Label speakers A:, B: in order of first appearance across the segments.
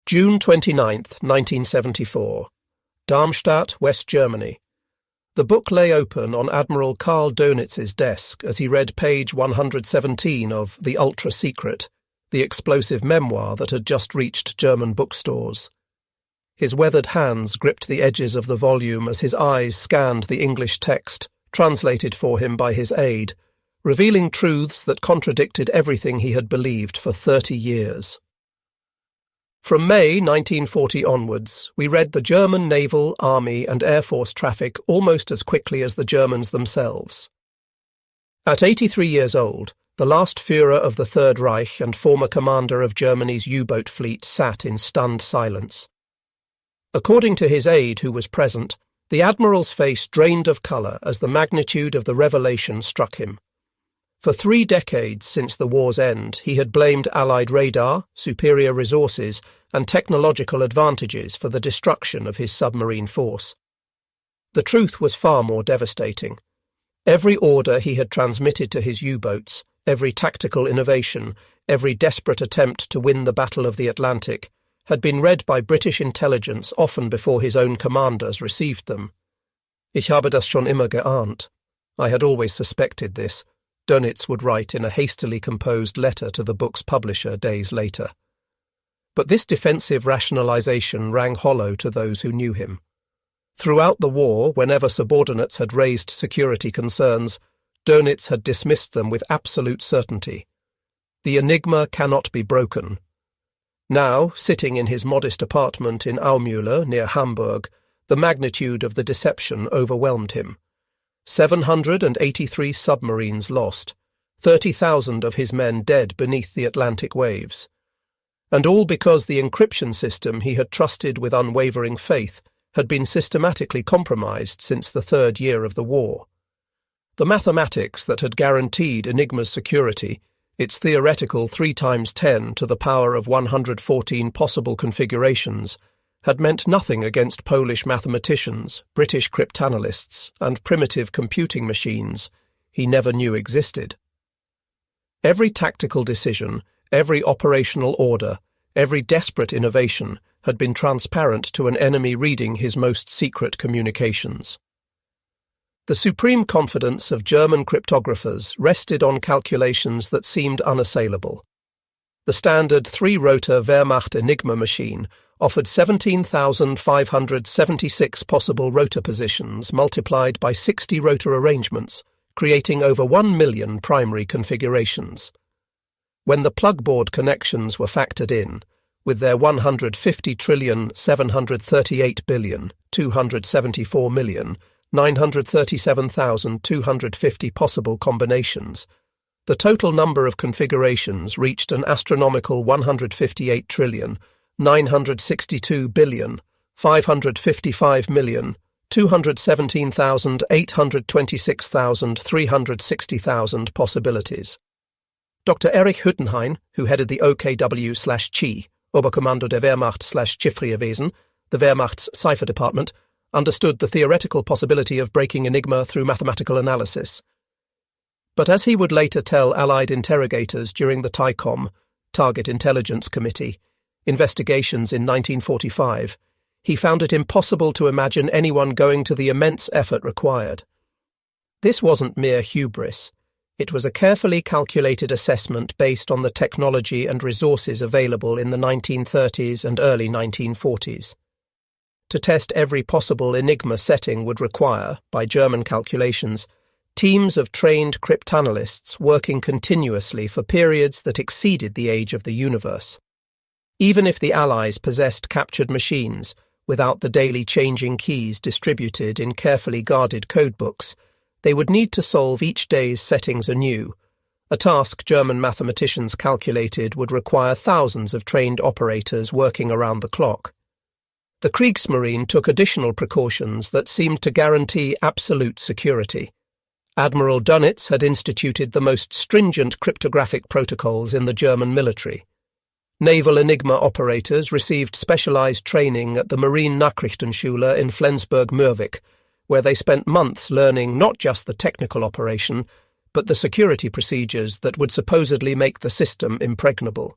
A: June 29, 1974. Darmstadt, West Germany. The book lay open on Admiral Karl Dönitz's desk as he read page 117 of The Ultra-Secret, the explosive memoir that had just reached German bookstores. His weathered hands gripped the edges of the volume as his eyes scanned the English text, translated for him by his aide, revealing truths that contradicted everything he had believed for 30 years. From May 1940 onwards, we read the German naval, army and air force traffic almost as quickly as the Germans themselves. At 83 years old, the last Führer of the Third Reich and former commander of Germany's U-boat fleet sat in stunned silence. According to his aide who was present, the Admiral's face drained of colour as the magnitude of the revelation struck him. For 3 decades since the war's end, he had blamed Allied radar, superior resources, and technological advantages for the destruction of his submarine force. The truth was far more devastating. Every order he had transmitted to his U-boats, every tactical innovation, every desperate attempt to win the Battle of the Atlantic, had been read by British intelligence often before his own commanders received them. Ich habe das schon immer geahnt. I had always suspected this, Dönitz would write in a hastily composed letter to the book's publisher days later. But this defensive rationalization rang hollow to those who knew him. Throughout the war, whenever subordinates had raised security concerns, Dönitz had dismissed them with absolute certainty. The Enigma cannot be broken. Now, sitting in his modest apartment in Aumühle, near Hamburg, the magnitude of the deception overwhelmed him. 783 submarines lost, 30,000 of his men dead beneath the Atlantic waves. And all because the encryption system he had trusted with unwavering faith had been systematically compromised since the 3rd year of the war. The mathematics that had guaranteed Enigma's security, its theoretical 3 times 10 to the power of 114 possible configurations, had meant nothing against Polish mathematicians, British cryptanalysts, and primitive computing machines he never knew existed. Every tactical decision, every operational order, every desperate innovation had been transparent to an enemy reading his most secret communications. The supreme confidence of German cryptographers rested on calculations that seemed unassailable. The standard 3-rotor Wehrmacht Enigma machine offered 17,576 possible rotor positions multiplied by 60 rotor arrangements, creating over 1 million primary configurations. When the plugboard connections were factored in, with their 150,738,274,937,250 possible combinations, the total number of configurations reached an astronomical 158,962,555,217,826,360,000 possibilities. Dr. Erich Hüttenhain, who headed the OKW/Chi, Oberkommando der Wehrmacht/Chiffrierwesen, the Wehrmacht's cipher department, understood the theoretical possibility of breaking Enigma through mathematical analysis. But as he would later tell Allied interrogators during the TICOM, Target Intelligence Committee, investigations in 1945, he found it impossible to imagine anyone going to the immense effort required. This wasn't mere hubris. It was a carefully calculated assessment based on the technology and resources available in the 1930s and early 1940s. To test every possible Enigma setting would require, by German calculations, teams of trained cryptanalysts working continuously for periods that exceeded the age of the universe. Even if the Allies possessed captured machines, without the daily changing keys distributed in carefully guarded codebooks, they would need to solve each day's settings anew, a task German mathematicians calculated would require thousands of trained operators working around the clock. The Kriegsmarine took additional precautions that seemed to guarantee absolute security. Admiral Dönitz had instituted the most stringent cryptographic protocols in the German military. Naval Enigma operators received specialized training at the Marine Nachrichtenschule in Flensburg-Mürwik, where they spent months learning not just the technical operation, but the security procedures that would supposedly make the system impregnable.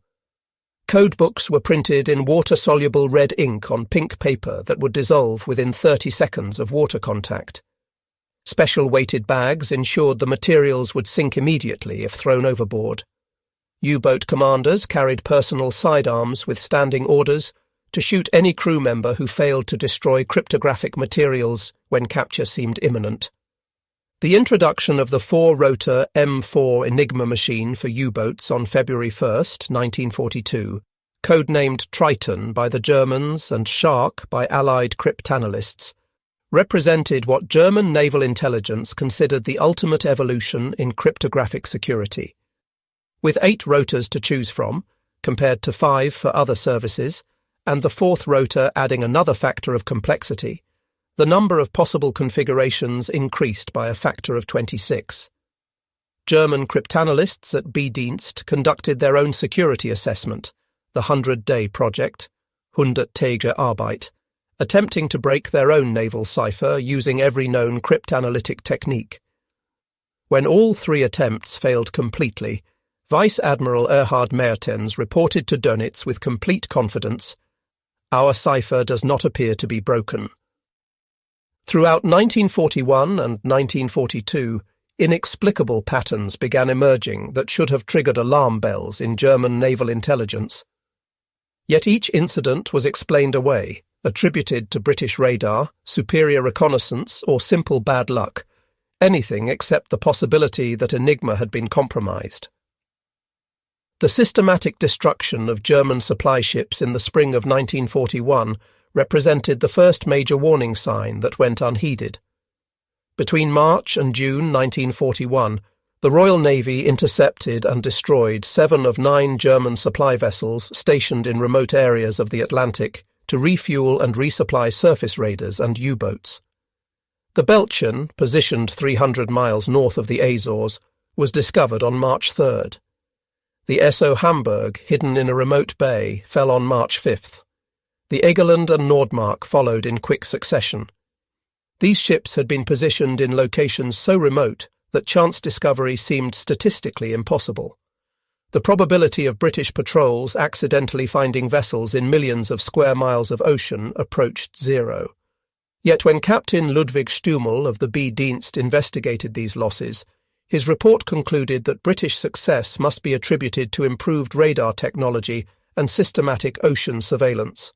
A: Codebooks were printed in water-soluble red ink on pink paper that would dissolve within 30 seconds of water contact. Special weighted bags ensured the materials would sink immediately if thrown overboard. U-boat commanders carried personal sidearms with standing orders to shoot any crew member who failed to destroy cryptographic materials when capture seemed imminent. The introduction of the four-rotor M4 Enigma machine for U-boats on February 1, 1942, codenamed Triton by the Germans and Shark by Allied cryptanalysts, represented what German naval intelligence considered the ultimate evolution in cryptographic security. With 8 rotors to choose from, compared to 5 for other services, and the fourth rotor adding another factor of complexity, the number of possible configurations increased by a factor of 26. German cryptanalysts at B-Dienst conducted their own security assessment, the 100-day project, 100-Tage Arbeit, attempting to break their own naval cipher using every known cryptanalytic technique. When all 3 attempts failed completely, Vice Admiral Erhard Mertens reported to Dönitz with complete confidence, "Our cipher does not appear to be broken." Throughout 1941 and 1942, inexplicable patterns began emerging that should have triggered alarm bells in German naval intelligence. Yet each incident was explained away, attributed to British radar, superior reconnaissance, or simple bad luck, anything except the possibility that Enigma had been compromised. The systematic destruction of German supply ships in the spring of 1941 represented the first major warning sign that went unheeded. Between March and June 1941, the Royal Navy intercepted and destroyed 7 of 9 German supply vessels stationed in remote areas of the Atlantic to refuel and resupply surface raiders and U-boats. The Bletchley, positioned 300 miles north of the Azores, was discovered on March 3rd. The SO Hamburg, hidden in a remote bay, fell on March 5th. The Egeland and Nordmark followed in quick succession. These ships had been positioned in locations so remote that chance discovery seemed statistically impossible. The probability of British patrols accidentally finding vessels in millions of square miles of ocean approached 0. Yet when Captain Ludwig Stummel of the B-Dienst investigated these losses, his report concluded that British success must be attributed to improved radar technology and systematic ocean surveillance.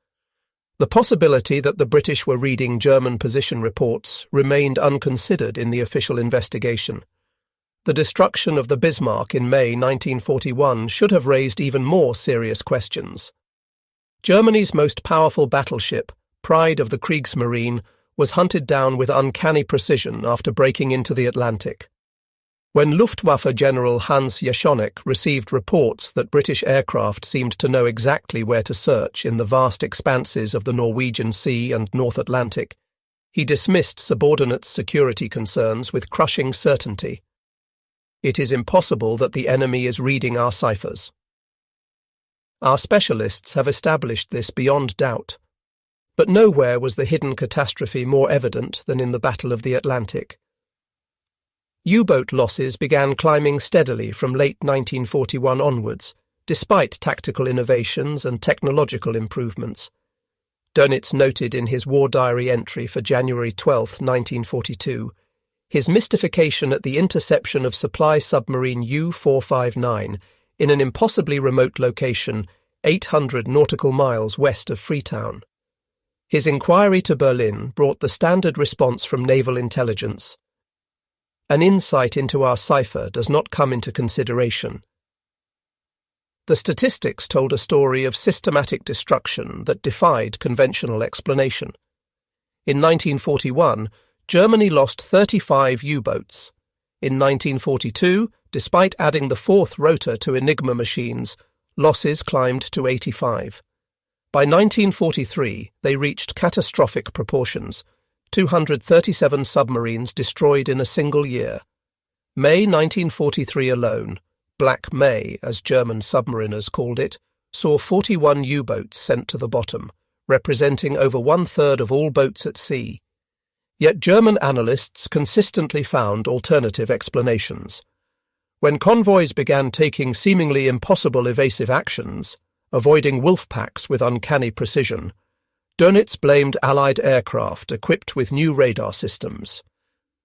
A: The possibility that the British were reading German position reports remained unconsidered in the official investigation. The destruction of the Bismarck in May 1941 should have raised even more serious questions. Germany's most powerful battleship, pride of the Kriegsmarine, was hunted down with uncanny precision after breaking into the Atlantic. When Luftwaffe General Hans Jeschonek received reports that British aircraft seemed to know exactly where to search in the vast expanses of the Norwegian Sea and North Atlantic, he dismissed subordinates' security concerns with crushing certainty. "It is impossible that the enemy is reading our ciphers." Our specialists have established this beyond doubt. But nowhere was the hidden catastrophe more evident than in the Battle of the Atlantic. U-boat losses began climbing steadily from late 1941 onwards, despite tactical innovations and technological improvements. Dönitz noted in his war diary entry for January 12, 1942, his mystification at the interception of supply submarine U-459 in an impossibly remote location 800 nautical miles west of Freetown. His inquiry to Berlin brought the standard response from naval intelligence: "An insight into our cipher does not come into consideration." The statistics told a story of systematic destruction that defied conventional explanation. In 1941, Germany lost 35 U-boats. In 1942, despite adding the fourth rotor to Enigma machines, losses climbed to 85. By 1943, they reached catastrophic proportions: 237 submarines destroyed in a single year. May 1943 alone, Black May, as German submariners called it, saw 41 U-boats sent to the bottom, representing over 1/3 of all boats at sea. Yet German analysts consistently found alternative explanations. When convoys began taking seemingly impossible evasive actions, avoiding wolf packs with uncanny precision, Dönitz blamed Allied aircraft equipped with new radar systems.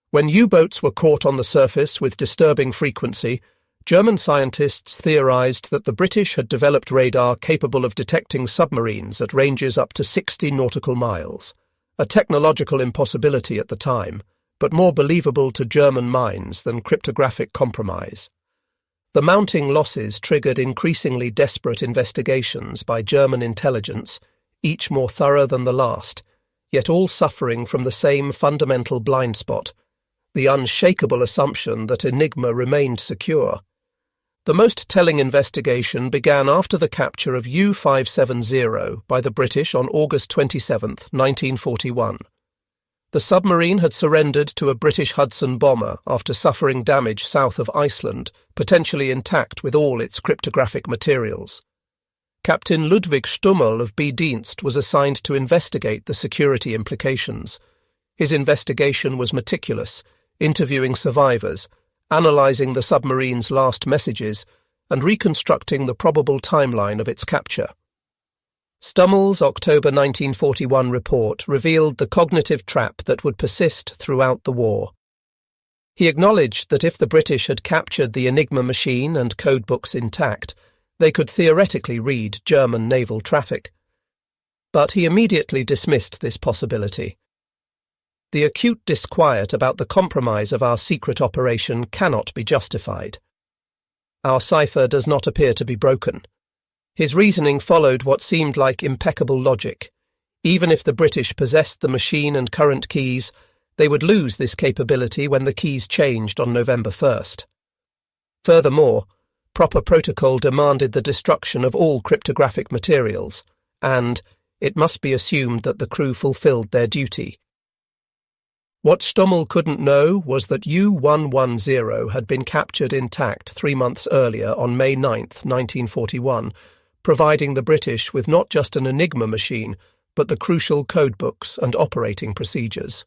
A: When U-boats were caught on the surface with disturbing frequency, German scientists theorized that the British had developed radar capable of detecting submarines at ranges up to 60 nautical miles, a technological impossibility at the time, but more believable to German minds than cryptographic compromise. The mounting losses triggered increasingly desperate investigations by German intelligence, each more thorough than the last, yet all suffering from the same fundamental blind spot, the unshakable assumption that Enigma remained secure. The most telling investigation began after the capture of U-570 by the British on August 27, 1941. The submarine had surrendered to a British Hudson bomber after suffering damage south of Iceland, potentially intact with all its cryptographic materials. Captain Ludwig Stummel of B-Dienst was assigned to investigate the security implications. His investigation was meticulous, interviewing survivors, analysing the submarine's last messages, and reconstructing the probable timeline of its capture. Stummel's October 1941 report revealed the cognitive trap that would persist throughout the war. He acknowledged that if the British had captured the Enigma machine and codebooks intact, they could theoretically read German naval traffic. But he immediately dismissed this possibility. The acute disquiet about the compromise of our secret operation cannot be justified. Our cipher does not appear to be broken. His reasoning followed what seemed like impeccable logic. Even if the British possessed the machine and current keys, they would lose this capability when the keys changed on November 1st. Furthermore, proper protocol demanded the destruction of all cryptographic materials, and it must be assumed that the crew fulfilled their duty. What Stummel couldn't know was that U-110 had been captured intact 3 months earlier on May 9, 1941, providing the British with not just an Enigma machine, but the crucial codebooks and operating procedures.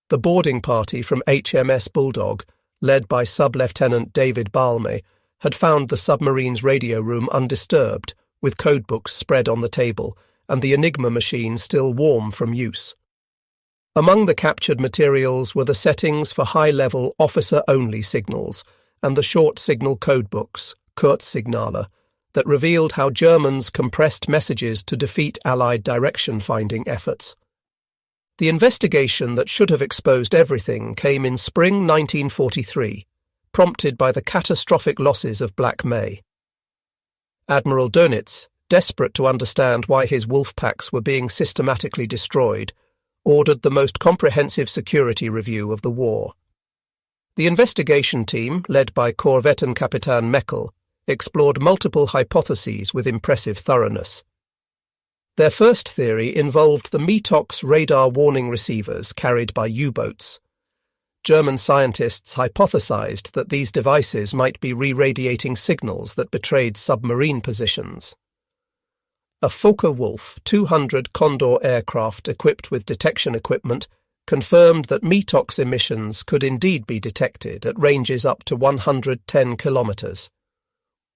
A: The boarding party from HMS Bulldog, led by Sub-Lieutenant David Balme, had found the submarine's radio room undisturbed, with codebooks spread on the table, and the Enigma machine still warm from use. Among the captured materials were the settings for high-level officer-only signals and the short signal codebooks, Kurzsignaler, that revealed how Germans compressed messages to defeat Allied direction-finding efforts. The investigation that should have exposed everything came in spring 1943, prompted by the catastrophic losses of Black May. Admiral Dönitz, desperate to understand why his wolf packs were being systematically destroyed, ordered the most comprehensive security review of the war. The investigation team, led by Korvettenkapitän Meckel, explored multiple hypotheses with impressive thoroughness. Their first theory involved the METOX radar warning receivers carried by U-boats. German scientists hypothesized that these devices might be re-radiating signals that betrayed submarine positions. A Focke-Wulf 200 Condor aircraft equipped with detection equipment confirmed that METOX emissions could indeed be detected at ranges up to 110 kilometers.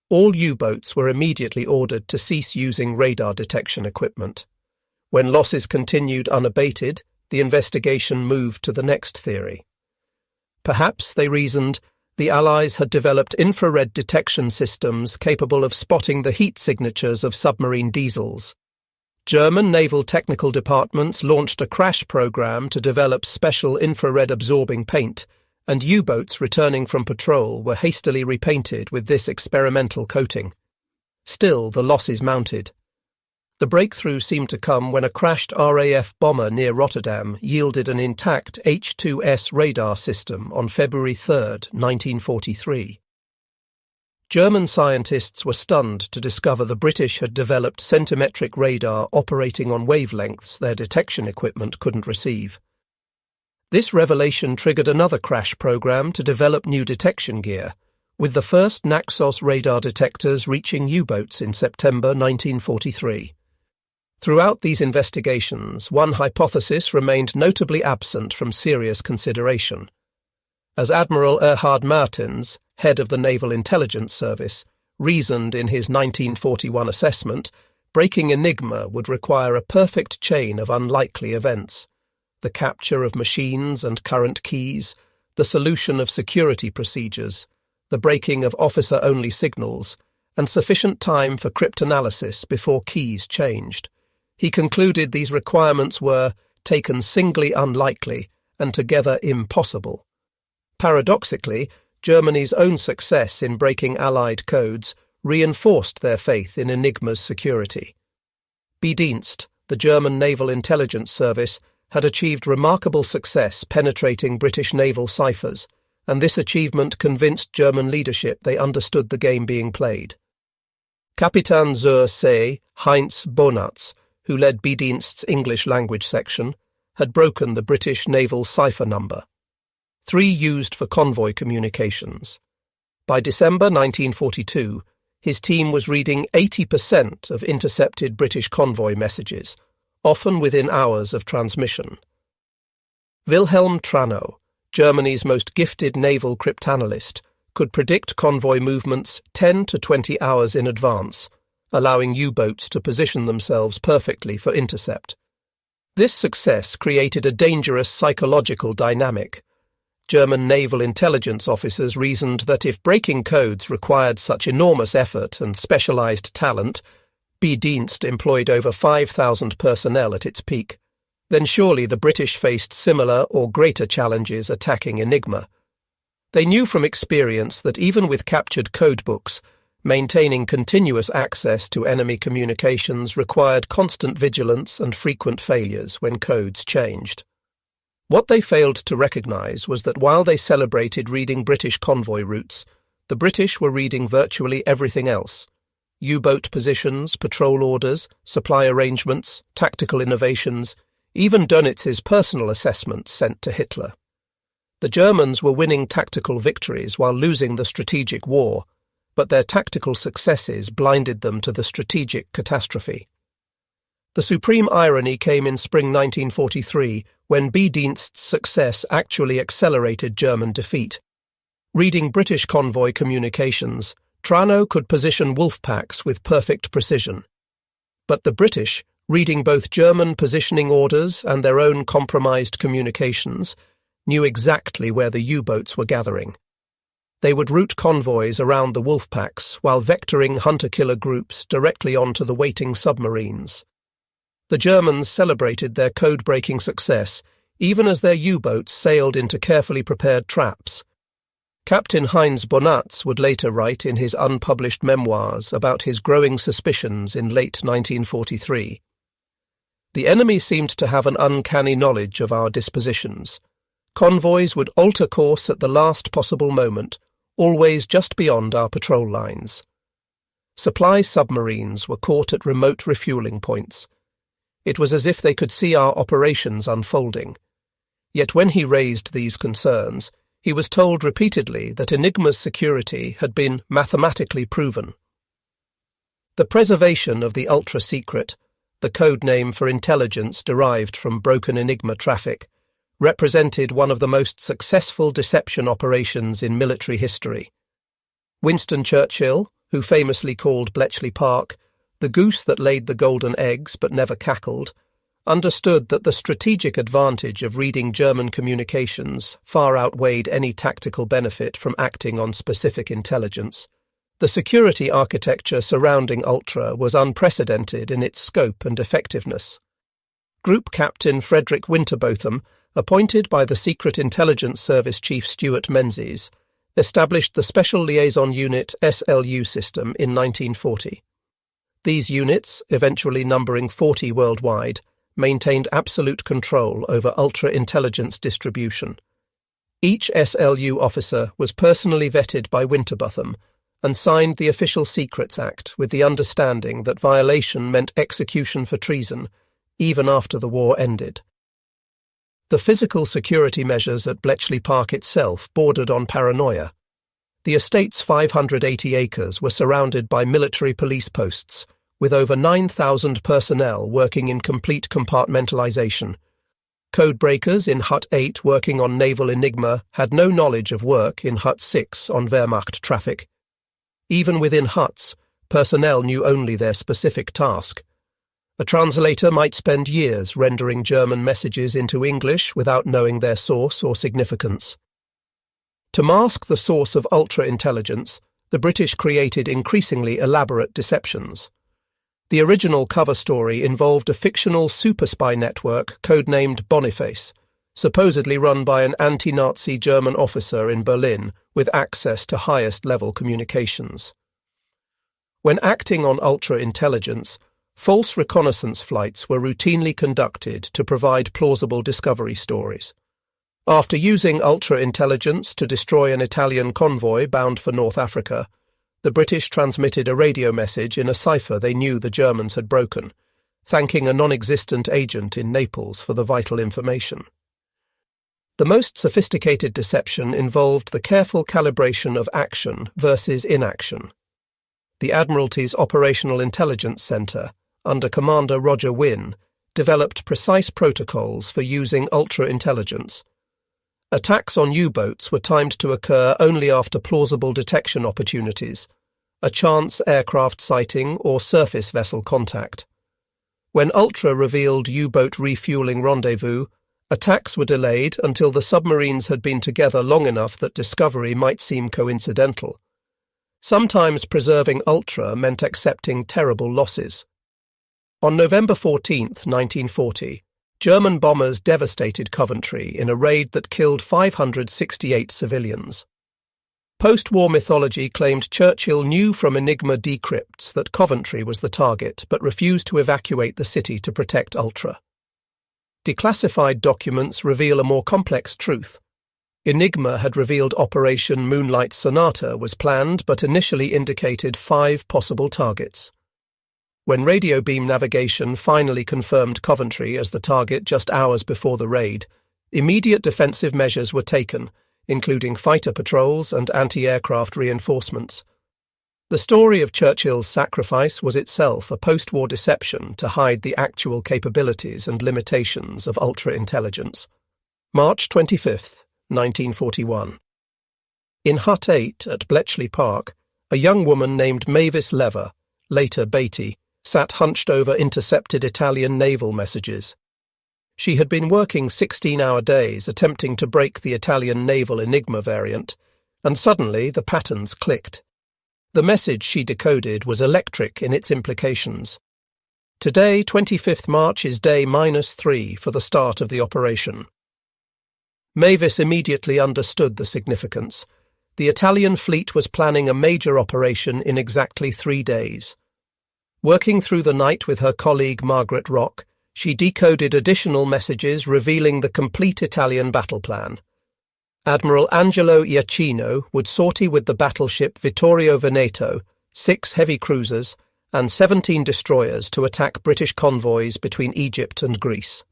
A: All U-boats were immediately ordered to cease using radar detection equipment. When losses continued unabated, the investigation moved to the next theory. Perhaps, they reasoned, the Allies had developed infrared detection systems capable of spotting the heat signatures of submarine diesels. German naval technical departments launched a crash program to develop special infrared-absorbing paint, and U-boats returning from patrol were hastily repainted with this experimental coating. Still, the losses mounted. The breakthrough seemed to come when a crashed RAF bomber near Rotterdam yielded an intact H-2S radar system on February 3, 1943. German scientists were stunned to discover the British had developed centimetric radar operating on wavelengths their detection equipment couldn't receive. This revelation triggered another crash program to develop new detection gear, with the first Naxos radar detectors reaching U-boats in September 1943. Throughout these investigations, one hypothesis remained notably absent from serious consideration. As Admiral Erhard Martens, head of the Naval Intelligence Service, reasoned in his 1941 assessment, breaking Enigma would require a perfect chain of unlikely events: the capture of machines and current keys, the solution of security procedures, the breaking of officer-only signals, and sufficient time for cryptanalysis before keys changed. He concluded these requirements were, taken singly, unlikely, and together impossible. Paradoxically, Germany's own success in breaking Allied codes reinforced their faith in Enigma's security. Bedienst, the German Naval Intelligence Service, had achieved remarkable success penetrating British naval ciphers, and this achievement convinced German leadership they understood the game being played. Kapitän zur See Heinz Bonatz, who led Bedienst's English language section, had broken the British naval cipher number, 3 used for convoy communications. By December 1942, his team was reading 80% of intercepted British convoy messages, often within hours of transmission. Wilhelm Tranow, Germany's most gifted naval cryptanalyst, could predict convoy movements 10 to 20 hours in advance, allowing U-boats to position themselves perfectly for intercept. This success created a dangerous psychological dynamic. German naval intelligence officers reasoned that if breaking codes required such enormous effort and specialized talent, Bedienst employed over 5,000 personnel at its peak, then surely the British faced similar or greater challenges attacking Enigma. They knew from experience that even with captured codebooks, maintaining continuous access to enemy communications required constant vigilance and frequent failures when codes changed. What they failed to recognize was that while they celebrated reading British convoy routes, the British were reading virtually everything else: U-boat positions, patrol orders, supply arrangements, tactical innovations, even Dönitz's personal assessments sent to Hitler. The Germans were winning tactical victories while losing the strategic war, but their tactical successes blinded them to the strategic catastrophe. The supreme irony came in spring 1943, when Bedienst's success actually accelerated German defeat. Reading British convoy communications, Tranow could position wolf packs with perfect precision. But the British, reading both German positioning orders and their own compromised communications, knew exactly where the U-boats were gathering. They would route convoys around the wolf packs while vectoring hunter-killer groups directly onto the waiting submarines. The Germans celebrated their code-breaking success even as their U-boats sailed into carefully prepared traps. Captain Heinz Bonatz would later write in his unpublished memoirs about his growing suspicions in late 1943. The enemy seemed to have an uncanny knowledge of our dispositions. Convoys would alter course at the last possible moment, always just beyond our patrol lines. Supply submarines were caught at remote refueling points. It was as if they could see our operations unfolding. Yet when he raised these concerns, he was told repeatedly that Enigma's security had been mathematically proven. The preservation of the ultra-secret, the code name for intelligence derived from broken Enigma traffic, represented one of the most successful deception operations in military history. Winston Churchill, who famously called Bletchley Park the goose that laid the golden eggs but never cackled, understood that the strategic advantage of reading German communications far outweighed any tactical benefit from acting on specific intelligence. The security architecture surrounding Ultra was unprecedented in its scope and effectiveness. Group Captain Frederick Winterbotham, appointed by the Secret Intelligence Service Chief Stuart Menzies, established the Special Liaison Unit SLU system in 1940. These units, eventually numbering 40 worldwide, maintained absolute control over ultra-intelligence distribution. Each SLU officer was personally vetted by Winterbotham and signed the Official Secrets Act with the understanding that violation meant execution for treason, even after the war ended. The physical security measures at Bletchley Park itself bordered on paranoia. The estate's 580 acres were surrounded by military police posts, with over 9,000 personnel working in complete compartmentalization. Codebreakers in Hut 8 working on naval Enigma had no knowledge of work in Hut 6 on Wehrmacht traffic. Even within huts, personnel knew only their specific task. A translator might spend years rendering German messages into English without knowing their source or significance. To mask the source of ultra-intelligence, the British created increasingly elaborate deceptions. The original cover story involved a fictional super-spy network codenamed Boniface, supposedly run by an anti-Nazi German officer in Berlin with access to highest-level communications. When acting on ultra-intelligence, false reconnaissance flights were routinely conducted to provide plausible discovery stories. After using ultra-intelligence to destroy an Italian convoy bound for North Africa, the British transmitted a radio message in a cipher they knew the Germans had broken, thanking a non-existent agent in Naples for the vital information. The most sophisticated deception involved the careful calibration of action versus inaction. The Admiralty's Operational Intelligence Centre, under Commander Roger Wynne, developed precise protocols for using ultra-intelligence. Attacks on U-boats were timed to occur only after plausible detection opportunities, a chance aircraft sighting or surface vessel contact. When Ultra revealed U-boat refueling rendezvous, attacks were delayed until the submarines had been together long enough that discovery might seem coincidental. Sometimes preserving Ultra meant accepting terrible losses. On November 14, 1940, German bombers devastated Coventry in a raid that killed 568 civilians. Post-war mythology claimed Churchill knew from Enigma decrypts that Coventry was the target but refused to evacuate the city to protect Ultra. Declassified documents reveal a more complex truth. Enigma had revealed Operation Moonlight Sonata was planned but initially indicated 5 possible targets. When radio beam navigation finally confirmed Coventry as the target just hours before the raid, immediate defensive measures were taken, including fighter patrols and anti-aircraft reinforcements. The story of Churchill's sacrifice was itself a post-war deception to hide the actual capabilities and limitations of ultra-intelligence. March 25, 1941. In Hut 8 at Bletchley Park, a young woman named Mavis Lever, later Beatty, sat hunched over intercepted Italian naval messages. She had been working 16-hour days attempting to break the Italian naval Enigma variant, and suddenly the patterns clicked. The message she decoded was electric in its implications. Today, 25th March, is day -3 for the start of the operation. Mavis immediately understood the significance. The Italian fleet was planning a major operation in exactly 3 days. Working through the night with her colleague Margaret Rock, she decoded additional messages revealing the complete Italian battle plan. Admiral Angelo Iachino would sortie with the battleship Vittorio Veneto, 6 heavy cruisers, and 17 destroyers to attack British convoys between Egypt and Greece.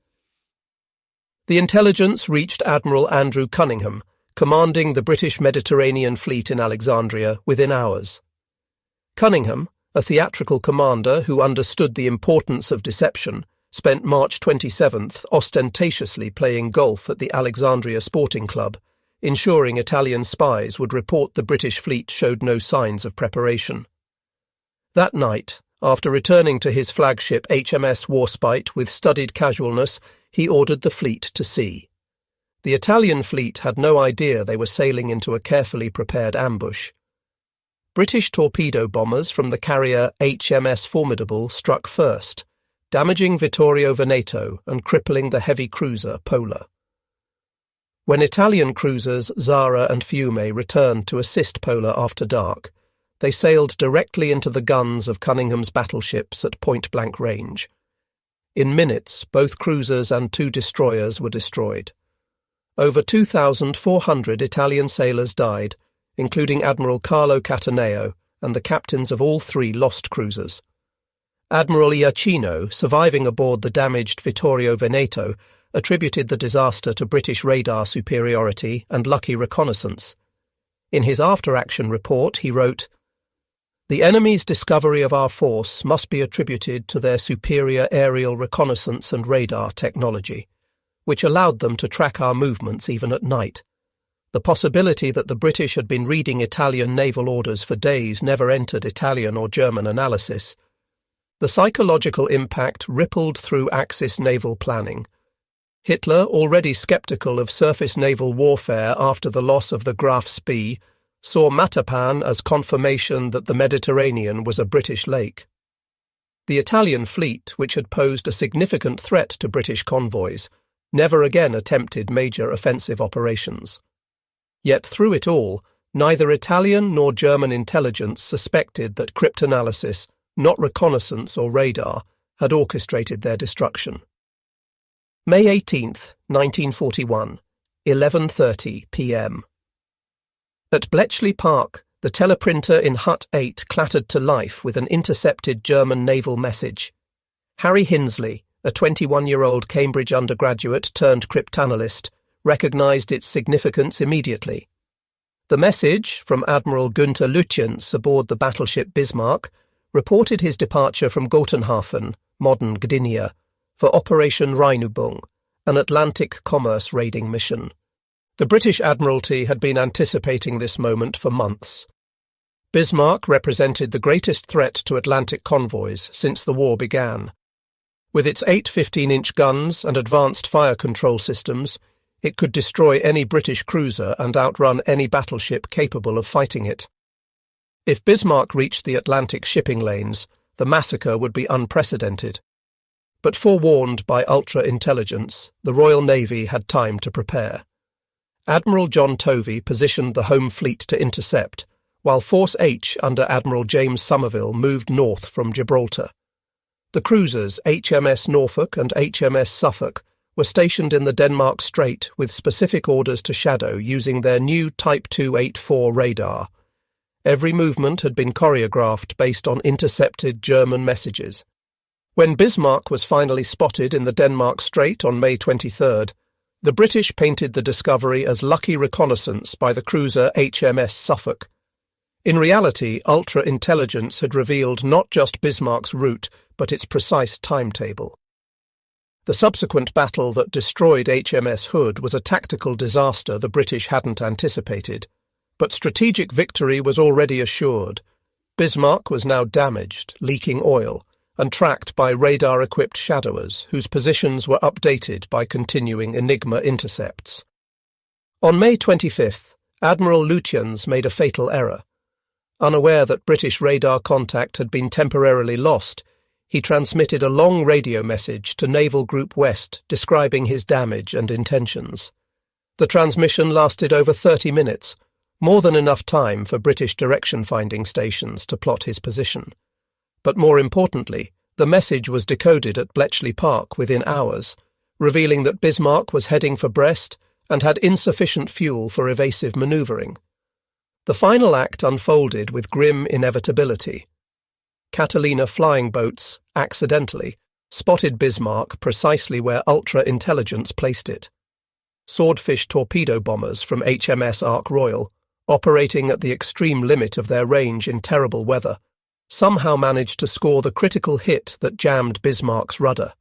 A: The intelligence reached Admiral Andrew Cunningham, commanding the British Mediterranean Fleet in Alexandria, within hours. Cunningham, a theatrical commander who understood the importance of deception, spent March 27th ostentatiously playing golf at the Alexandria Sporting Club, ensuring Italian spies would report the British fleet showed no signs of preparation. That night, after returning to his flagship HMS Warspite with studied casualness, he ordered the fleet to sea. The Italian fleet had no idea they were sailing into a carefully prepared ambush. British torpedo bombers from the carrier HMS Formidable struck first, damaging Vittorio Veneto and crippling the heavy cruiser Pola. When Italian cruisers Zara and Fiume returned to assist Pola after dark, they sailed directly into the guns of Cunningham's battleships at point-blank range. In minutes, both cruisers and 2 destroyers were destroyed. Over 2,400 Italian sailors died, including Admiral Carlo Cataneo and the captains of all 3 lost cruisers. Admiral Iachino, surviving aboard the damaged Vittorio Veneto, attributed the disaster to British radar superiority and lucky reconnaissance. In his after-action report, he wrote, "The enemy's discovery of our force must be attributed to their superior aerial reconnaissance and radar technology, which allowed them to track our movements even at night. The possibility that the British had been reading Italian naval orders for days never entered Italian or German analysis. The psychological impact rippled through Axis naval planning. Hitler, already sceptical of surface naval warfare after the loss of the Graf Spee, saw Matapan as confirmation that the Mediterranean was a British lake. The Italian fleet, which had posed a significant threat to British convoys, never again attempted major offensive operations. Yet through it all, neither Italian nor German intelligence suspected that cryptanalysis, not reconnaissance or radar, had orchestrated their destruction. May 18, 1941, 11:30 p.m. At Bletchley Park, the teleprinter in Hut 8 clattered to life with an intercepted German naval message. Harry Hinsley, a 21-year-old Cambridge undergraduate turned cryptanalyst, recognized its significance immediately. The message, from Admiral Günther Lütjens aboard the battleship Bismarck, reported his departure from Gotenhafen, modern Gdynia, for Operation Rheinübung, an Atlantic commerce raiding mission. The British Admiralty had been anticipating this moment for months. Bismarck represented the greatest threat to Atlantic convoys since the war began. With its 8 15-inch guns and advanced fire control systems, it could destroy any British cruiser and outrun any battleship capable of fighting it. If Bismarck reached the Atlantic shipping lanes, the massacre would be unprecedented. But forewarned by ultra-intelligence, the Royal Navy had time to prepare. Admiral John Tovey positioned the home fleet to intercept, while Force H under Admiral James Somerville moved north from Gibraltar. The cruisers HMS Norfolk and HMS Suffolk were stationed in the Denmark Strait with specific orders to shadow using their new Type 284 radar. Every movement had been choreographed based on intercepted German messages. When Bismarck was finally spotted in the Denmark Strait on May 23rd, the British painted the discovery as lucky reconnaissance by the cruiser HMS Suffolk. In reality, ultra-intelligence had revealed not just Bismarck's route, but its precise timetable. The subsequent battle that destroyed HMS Hood was a tactical disaster the British hadn't anticipated, but strategic victory was already assured. Bismarck was now damaged, leaking oil, and tracked by radar-equipped shadowers whose positions were updated by continuing Enigma intercepts. On May 25th, Admiral Lütjens made a fatal error. Unaware that British radar contact had been temporarily lost, he transmitted a long radio message to Naval Group West describing his damage and intentions. The transmission lasted over 30 minutes, more than enough time for British direction-finding stations to plot his position. But more importantly, the message was decoded at Bletchley Park within hours, revealing that Bismarck was heading for Brest and had insufficient fuel for evasive manoeuvring. The final act unfolded with grim inevitability. Catalina flying boats, accidentally, spotted Bismarck precisely where ultra-intelligence placed it. Swordfish torpedo bombers from HMS Ark Royal, operating at the extreme limit of their range in terrible weather, somehow managed to score the critical hit that jammed Bismarck's rudder.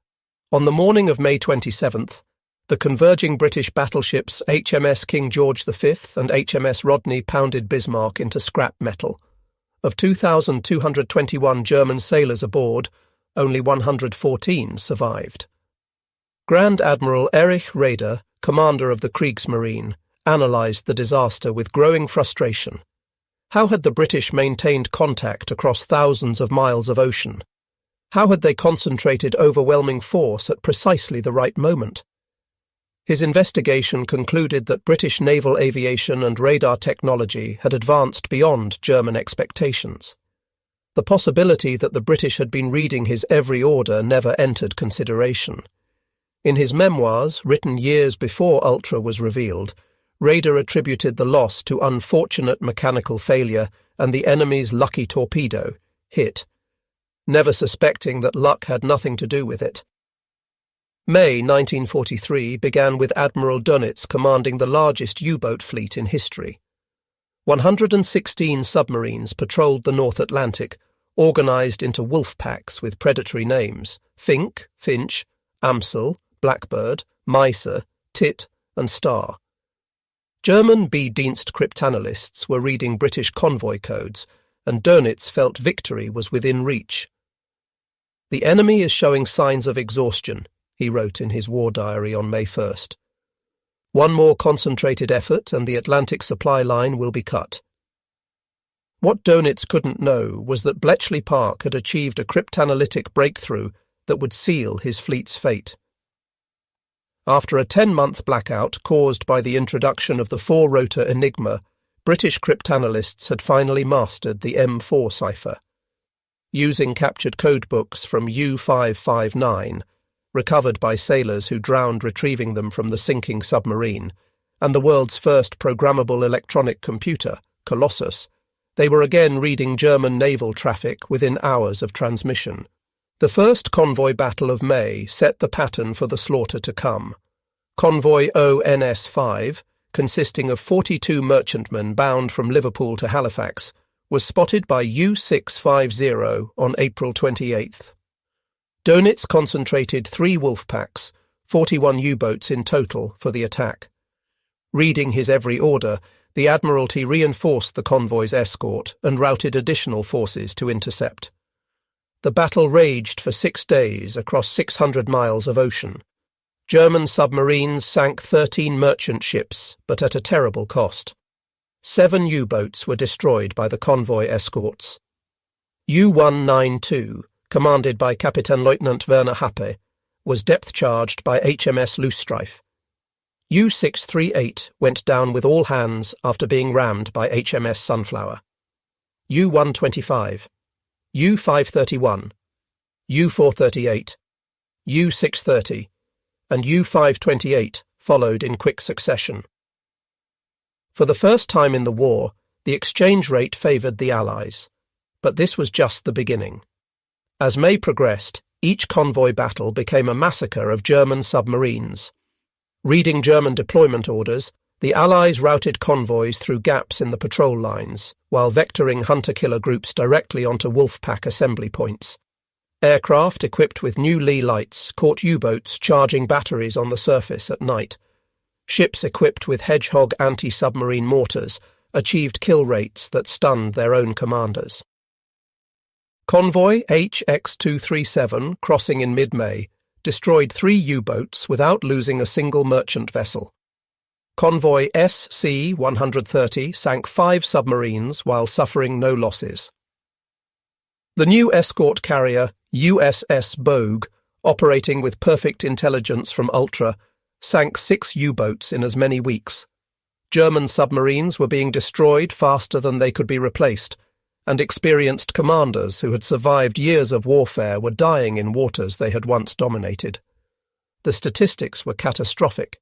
A: On the morning of May 27th, the converging British battleships HMS King George V and HMS Rodney pounded Bismarck into scrap metal. Of 2,221 German sailors aboard, only 114 survived. Grand Admiral Erich Raeder, commander of the Kriegsmarine, analysed the disaster with growing frustration. How had the British maintained contact across thousands of miles of ocean? How had they concentrated overwhelming force at precisely the right moment? His investigation concluded that British naval aviation and radar technology had advanced beyond German expectations. The possibility that the British had been reading his every order never entered consideration. In his memoirs, written years before Ultra was revealed, Raeder attributed the loss to unfortunate mechanical failure and the enemy's lucky torpedo, hit, never suspecting that luck had nothing to do with it. May 1943 began with Admiral Dönitz commanding the largest U-boat fleet in history. 116 submarines patrolled the North Atlantic, organised into wolf packs with predatory names: Fink, Finch, Amsel, Blackbird, Miser, Tit, and Star. German B-Dienst cryptanalysts were reading British convoy codes, and Dönitz felt victory was within reach. "The enemy is showing signs of exhaustion," he wrote in his war diary on May 1st. "One more concentrated effort and the Atlantic supply line will be cut." What Dönitz couldn't know was that Bletchley Park had achieved a cryptanalytic breakthrough that would seal his fleet's fate. After a 10-month blackout caused by the introduction of the four-rotor Enigma, British cryptanalysts had finally mastered the M4 cipher. Using captured codebooks from U-559, recovered by sailors who drowned retrieving them from the sinking submarine, and the world's first programmable electronic computer, Colossus, they were again reading German naval traffic within hours of transmission. The first convoy battle of May set the pattern for the slaughter to come. Convoy ONS-5, consisting of 42 merchantmen bound from Liverpool to Halifax, was spotted by U-650 on April 28th. Dönitz concentrated 3 wolf packs, 41 U-boats in total, for the attack. Reading his every order, the Admiralty reinforced the convoy's escort and routed additional forces to intercept. The battle raged for 6 days across 600 miles of ocean. German submarines sank 13 merchant ships, but at a terrible cost. 7 U-boats were destroyed by the convoy escorts. U-192, commanded by Kapitänleutnant Werner Happe, was depth-charged by HMS Loosestrife. U-638 went down with all hands after being rammed by HMS Sunflower. U-125, U-531, U-438, U-630, and U-528 followed in quick succession. For the first time in the war, the exchange rate favoured the Allies, but this was just the beginning. As May progressed, each convoy battle became a massacre of German submarines. Reading German deployment orders, the Allies routed convoys through gaps in the patrol lines, while vectoring hunter-killer groups directly onto Wolfpack assembly points. Aircraft equipped with new Lee lights caught U-boats charging batteries on the surface at night. Ships equipped with Hedgehog anti-submarine mortars achieved kill rates that stunned their own commanders. Convoy HX-237, crossing in mid-May, destroyed 3 U-boats without losing a single merchant vessel. Convoy SC-130 sank 5 submarines while suffering no losses. The new escort carrier USS Bogue, operating with perfect intelligence from Ultra, sank 6 U-boats in as many weeks. German submarines were being destroyed faster than they could be replaced, and experienced commanders who had survived years of warfare were dying in waters they had once dominated. The statistics were catastrophic.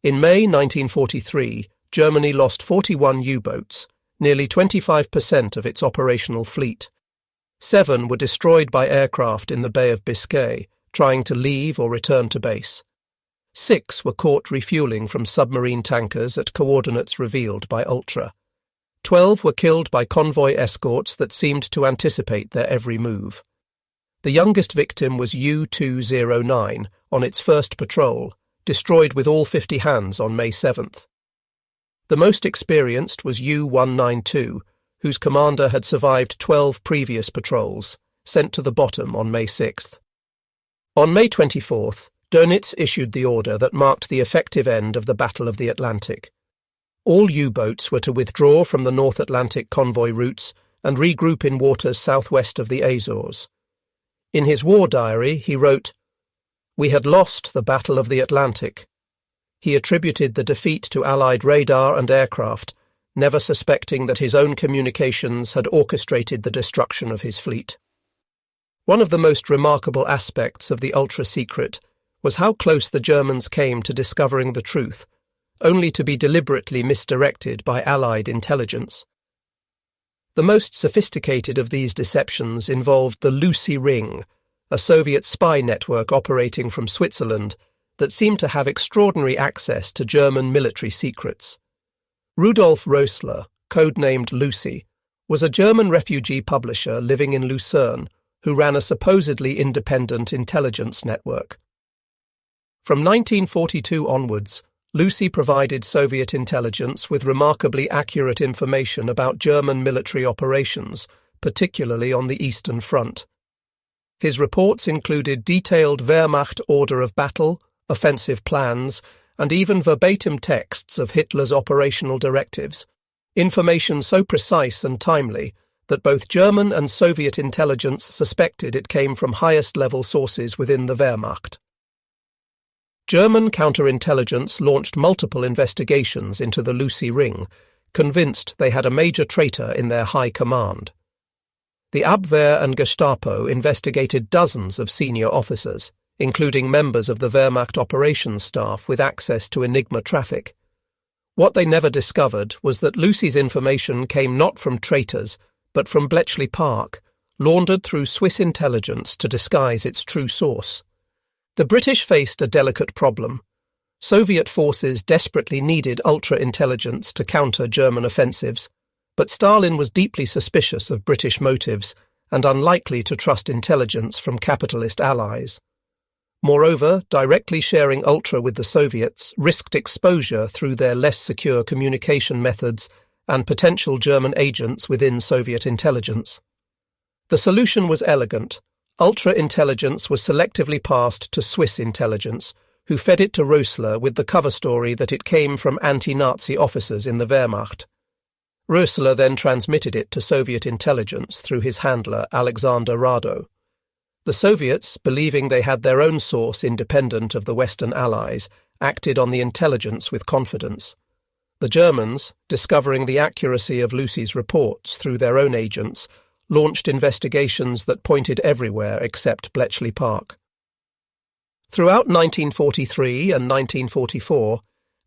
A: In May 1943, Germany lost 41 U-boats, nearly 25% of its operational fleet. 7 were destroyed by aircraft in the Bay of Biscay, trying to leave or return to base. 6 were caught refueling from submarine tankers at coordinates revealed by Ultra. 12 were killed by convoy escorts that seemed to anticipate their every move. The youngest victim was U-209 on its first patrol, destroyed with all 50 hands on May 7th. The most experienced was U-192, whose commander had survived 12 previous patrols, sent to the bottom on May 6th. On May 24th, Dönitz issued the order that marked the effective end of the Battle of the Atlantic. All U-boats were to withdraw from the North Atlantic convoy routes and regroup in waters southwest of the Azores. In his war diary, he wrote, "We had lost the Battle of the Atlantic." He attributed the defeat to Allied radar and aircraft, never suspecting that his own communications had orchestrated the destruction of his fleet. One of the most remarkable aspects of the ultra-secret was how close the Germans came to discovering the truth, only to be deliberately misdirected by Allied intelligence. The most sophisticated of these deceptions involved the Lucy Ring, a Soviet spy network operating from Switzerland that seemed to have extraordinary access to German military secrets. Rudolf Rösler, codenamed Lucy, was a German refugee publisher living in Lucerne who ran a supposedly independent intelligence network. From 1942 onwards, Lucy provided Soviet intelligence with remarkably accurate information about German military operations, particularly on the Eastern Front. His reports included detailed Wehrmacht order of battle, offensive plans, and even verbatim texts of Hitler's operational directives, information so precise and timely that both German and Soviet intelligence suspected it came from highest-level sources within the Wehrmacht. German counterintelligence launched multiple investigations into the Lucy Ring, convinced they had a major traitor in their high command. The Abwehr and Gestapo investigated dozens of senior officers, including members of the Wehrmacht operations staff with access to Enigma traffic. What they never discovered was that Lucy's information came not from traitors, but from Bletchley Park, laundered through Swiss intelligence to disguise its true source. The British faced a delicate problem. Soviet forces desperately needed ultra-intelligence to counter German offensives, but Stalin was deeply suspicious of British motives and unlikely to trust intelligence from capitalist allies. Moreover, directly sharing Ultra with the Soviets risked exposure through their less secure communication methods and potential German agents within Soviet intelligence. The solution was elegant. Ultra-intelligence was selectively passed to Swiss intelligence, who fed it to Rösler with the cover story that it came from anti-Nazi officers in the Wehrmacht. Rösler then transmitted it to Soviet intelligence through his handler Alexander Rado. The Soviets, believing they had their own source independent of the Western Allies, acted on the intelligence with confidence. The Germans, discovering the accuracy of Lucy's reports through their own agents, launched investigations that pointed everywhere except Bletchley Park. Throughout 1943 and 1944,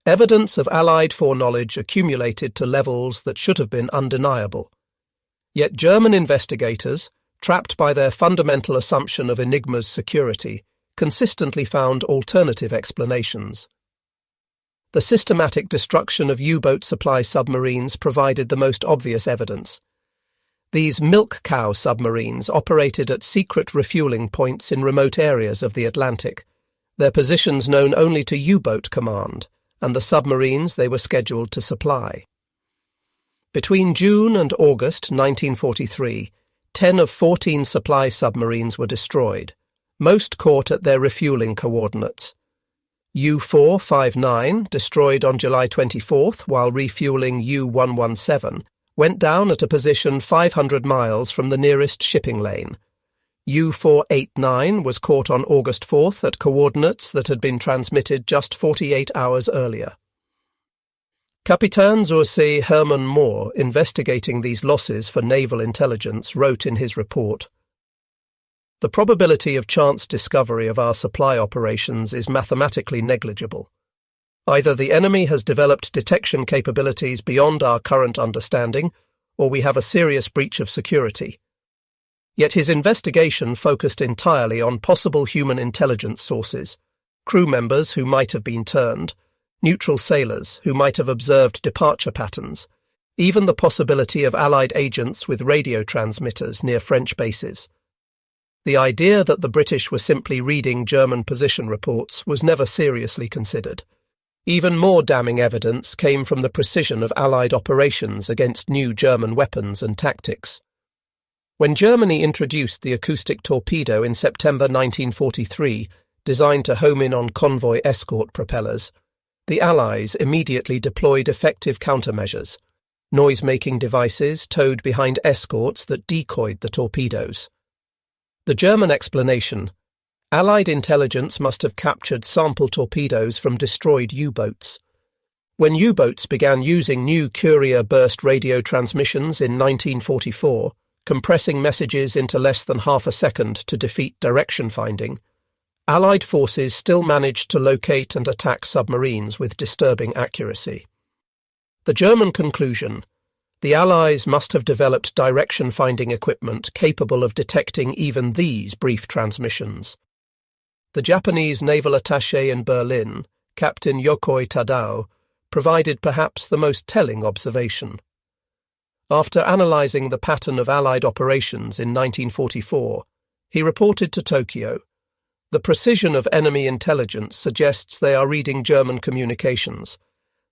A: evidence of Allied foreknowledge accumulated to levels that should have been undeniable. Yet German investigators, trapped by their fundamental assumption of Enigma's security, consistently found alternative explanations. The systematic destruction of U-boat supply submarines provided the most obvious evidence. These milk cow submarines operated at secret refueling points in remote areas of the Atlantic, their positions known only to U-boat command, and the submarines they were scheduled to supply. Between June and August 1943, 10 of 14 supply submarines were destroyed, most caught at their refueling coordinates. U-459, destroyed on July 24th while refueling U-117, went down at a position 500 miles from the nearest shipping lane. U-489 was caught on August 4th at coordinates that had been transmitted just 48 hours earlier. Captain zur See Hermann Mohr, investigating these losses for naval intelligence, wrote in his report, "The probability of chance discovery of our supply operations is mathematically negligible. Either the enemy has developed detection capabilities beyond our current understanding, or we have a serious breach of security." Yet his investigation focused entirely on possible human intelligence sources, crew members who might have been turned, neutral sailors who might have observed departure patterns, even the possibility of Allied agents with radio transmitters near French bases. The idea that the British were simply reading German position reports was never seriously considered. Even more damning evidence came from the precision of Allied operations against new German weapons and tactics. When Germany introduced the acoustic torpedo in September 1943, designed to home in on convoy escort propellers, the Allies immediately deployed effective countermeasures, noise-making devices towed behind escorts that decoyed the torpedoes. The German explanation: Allied intelligence must have captured sample torpedoes from destroyed U-boats. When U-boats began using new Courier burst radio transmissions in 1944, compressing messages into less than half a second to defeat direction finding, Allied forces still managed to locate and attack submarines with disturbing accuracy. The German conclusion: the Allies must have developed direction-finding equipment capable of detecting even these brief transmissions. The Japanese naval attaché in Berlin, Captain Yokoi Tadao, provided perhaps the most telling observation. After analysing the pattern of Allied operations in 1944, he reported to Tokyo, The precision of enemy intelligence suggests they are reading German communications.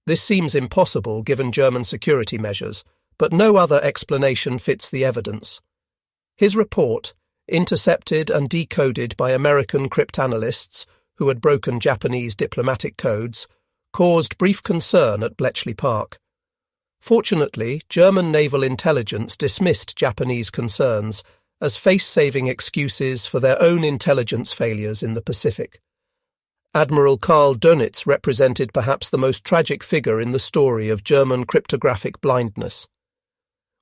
A: This seems impossible given German security measures, but no other explanation fits the evidence. His report, intercepted and decoded by American cryptanalysts who had broken Japanese diplomatic codes, caused brief concern at Bletchley Park. Fortunately, German naval intelligence dismissed Japanese concerns as face-saving excuses for their own intelligence failures in the Pacific. Admiral Karl Dönitz represented perhaps the most tragic figure in the story of German cryptographic blindness.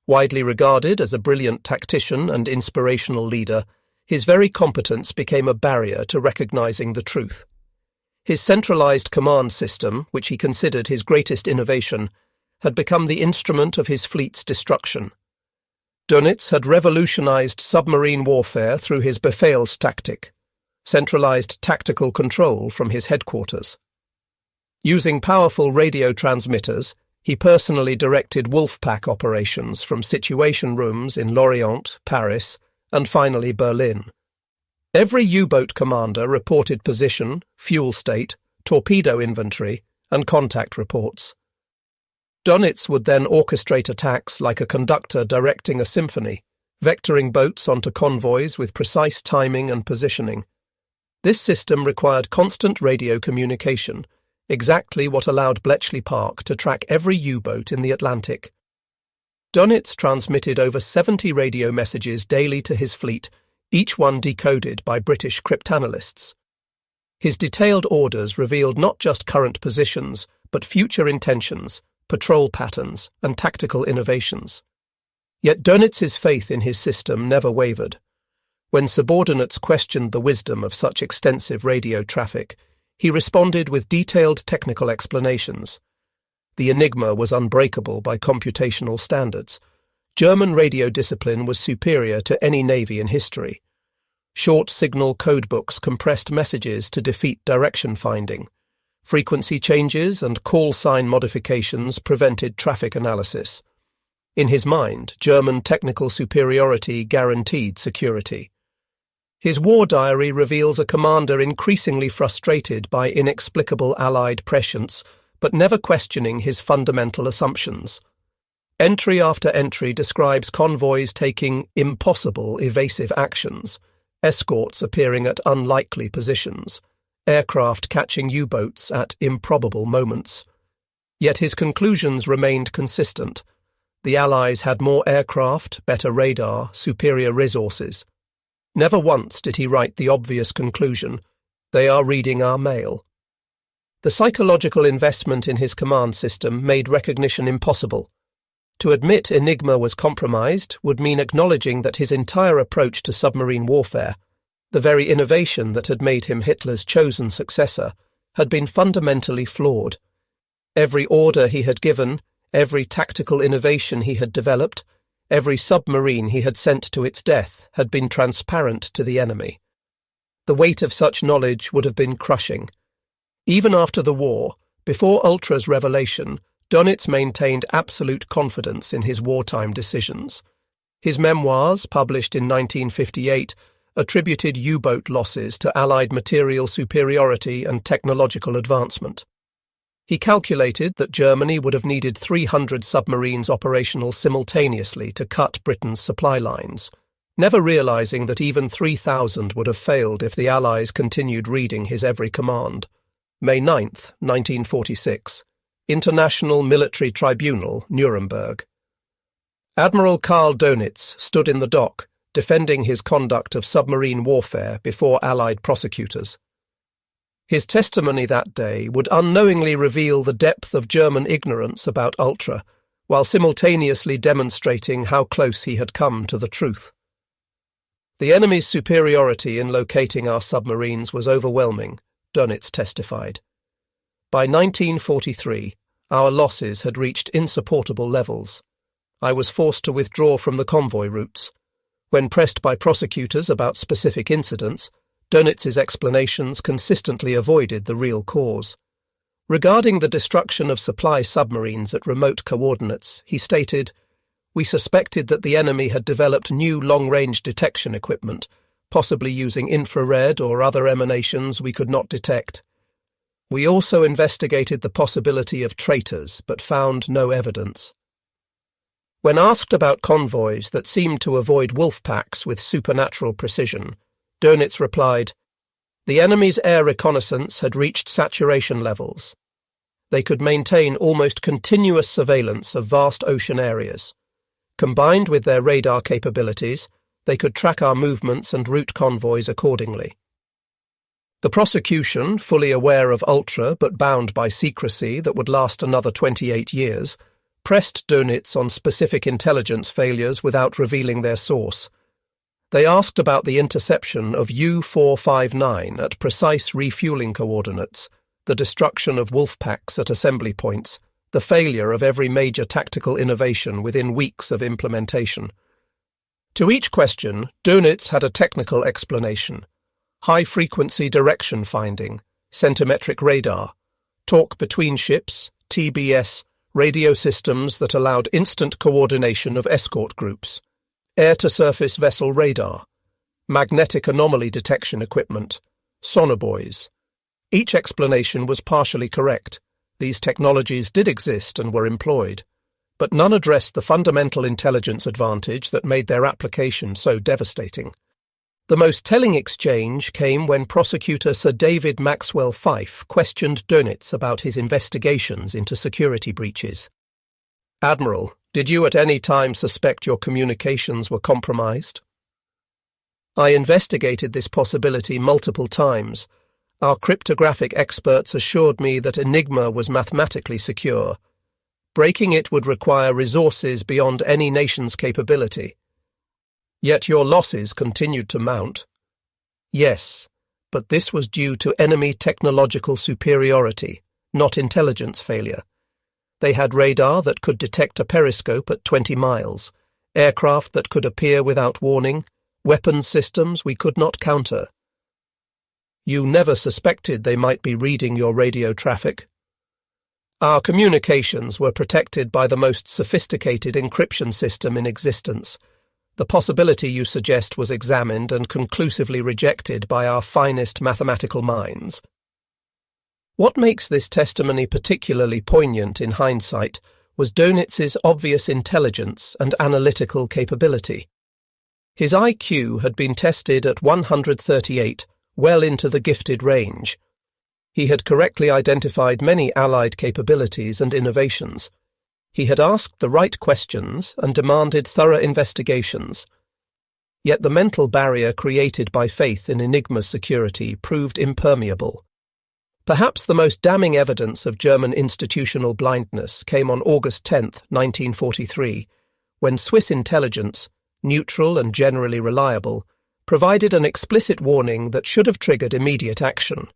A: Widely regarded as a brilliant tactician and inspirational leader, his very competence became a barrier to recognizing the truth. His centralized command system, which he considered his greatest innovation, had become the instrument of his fleet's destruction. Dönitz had revolutionized submarine warfare through his Befehlstaktik, centralized tactical control from his headquarters. Using powerful radio transmitters, he personally directed Wolfpack operations from situation rooms in Lorient, Paris, and finally Berlin. Every U-boat commander reported position, fuel state, torpedo inventory, and contact reports. Dönitz would then orchestrate attacks like a conductor directing a symphony, vectoring boats onto convoys with precise timing and positioning. This system required constant radio communication, exactly what allowed Bletchley Park to track every U-boat in the Atlantic. Dönitz transmitted over 70 radio messages daily to his fleet, each one decoded by British cryptanalysts. His detailed orders revealed not just current positions, but future intentions, patrol patterns, and tactical innovations. Yet Dönitz's faith in his system never wavered. When subordinates questioned the wisdom of such extensive radio traffic, he responded with detailed technical explanations. The Enigma was unbreakable by computational standards. German radio discipline was superior to any navy in history. Short signal codebooks compressed messages to defeat direction finding. Frequency changes and call sign modifications prevented traffic analysis. In his mind, German technical superiority guaranteed security. His war diary reveals a commander increasingly frustrated by inexplicable Allied prescience, but never questioning his fundamental assumptions. Entry after entry describes convoys taking impossible evasive actions, escorts appearing at unlikely positions, aircraft catching U-boats at improbable moments. Yet his conclusions remained consistent. The Allies had more aircraft, better radar, superior resources. Never once did he write the obvious conclusion, "They are reading our mail." The psychological investment in his command system made recognition impossible. To admit Enigma was compromised would mean acknowledging that his entire approach to submarine warfare, the very innovation that had made him Hitler's chosen successor, had been fundamentally flawed. Every order he had given, every tactical innovation he had developed, every submarine he had sent to its death had been transparent to the enemy. The weight of such knowledge would have been crushing. Even after the war, before Ultra's revelation, Dönitz maintained absolute confidence in his wartime decisions. His memoirs, published in 1958, attributed U-boat losses to Allied material superiority and technological advancement. He calculated that Germany would have needed 300 submarines operational simultaneously to cut Britain's supply lines, never realizing that even 3,000 would have failed if the Allies continued reading his every command. May 9, 1946. International Military Tribunal, Nuremberg. Admiral Karl Dönitz stood in the dock, defending his conduct of submarine warfare before Allied prosecutors. His testimony that day would unknowingly reveal the depth of German ignorance about Ultra, while simultaneously demonstrating how close he had come to the truth. The enemy's superiority in locating our submarines was overwhelming, Dönitz testified. By 1943, our losses had reached insupportable levels. I was forced to withdraw from the convoy routes. When pressed by prosecutors about specific incidents, Dönitz's explanations consistently avoided the real cause. Regarding the destruction of supply submarines at remote coordinates, he stated, "We suspected that the enemy had developed new long-range detection equipment, possibly using infrared or other emanations we could not detect. We also investigated the possibility of traitors, but found no evidence. When asked about convoys that seemed to avoid wolf packs with supernatural precision, Dönitz replied, "The enemy's air reconnaissance had reached saturation levels. They could maintain almost continuous surveillance of vast ocean areas. Combined with their radar capabilities, they could track our movements and route convoys accordingly." The prosecution, fully aware of ultra but bound by secrecy that would last another 28 years, pressed Dönitz on specific intelligence failures without revealing their source. They asked about the interception of U-459 at precise refueling coordinates, the destruction of wolf packs at assembly points, the failure of every major tactical innovation within weeks of implementation. To each question, Dönitz had a technical explanation: high-frequency direction finding, centimetric radar, talk between ships, TBS, radio systems that allowed instant coordination of escort groups, air-to-surface vessel radar, magnetic anomaly detection equipment, sonobuoys. Each explanation was partially correct. These technologies did exist and were employed, but none addressed the fundamental intelligence advantage that made their application so devastating. The most telling exchange came when prosecutor Sir David Maxwell Fyfe questioned Dönitz about his investigations into security breaches. "Admiral, did you at any time suspect your communications were compromised?" "I investigated this possibility multiple times. Our cryptographic experts assured me that Enigma was mathematically secure. Breaking it would require resources beyond any nation's capability." "Yet your losses continued to mount." "Yes, but this was due to enemy technological superiority, not intelligence failure. They had radar that could detect a periscope at 20 miles, aircraft that could appear without warning, weapons systems we could not counter." "You never suspected they might be reading your radio traffic?" "Our communications were protected by the most sophisticated encryption system in existence. The possibility you suggest was examined and conclusively rejected by our finest mathematical minds." What makes this testimony particularly poignant in hindsight was Dönitz's obvious intelligence and analytical capability. His IQ had been tested at 138, well into the gifted range. He had correctly identified many Allied capabilities and innovations. He had asked the right questions and demanded thorough investigations. Yet the mental barrier created by faith in Enigma's security proved impermeable. Perhaps the most damning evidence of German institutional blindness came on August 10, 1943, when Swiss intelligence, neutral and generally reliable, provided an explicit warning that should have triggered immediate action.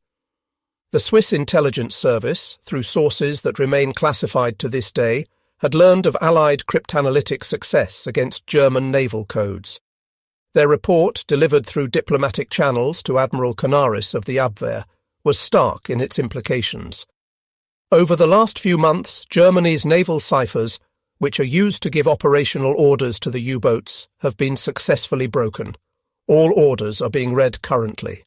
A: The Swiss intelligence service, through sources that remain classified to this day, had learned of Allied cryptanalytic success against German naval codes. Their report, delivered through diplomatic channels to Admiral Canaris of the Abwehr, was stark in its implications. Over the last few months, Germany's naval ciphers, which are used to give operational orders to the U-boats, have been successfully broken. All orders are being read currently.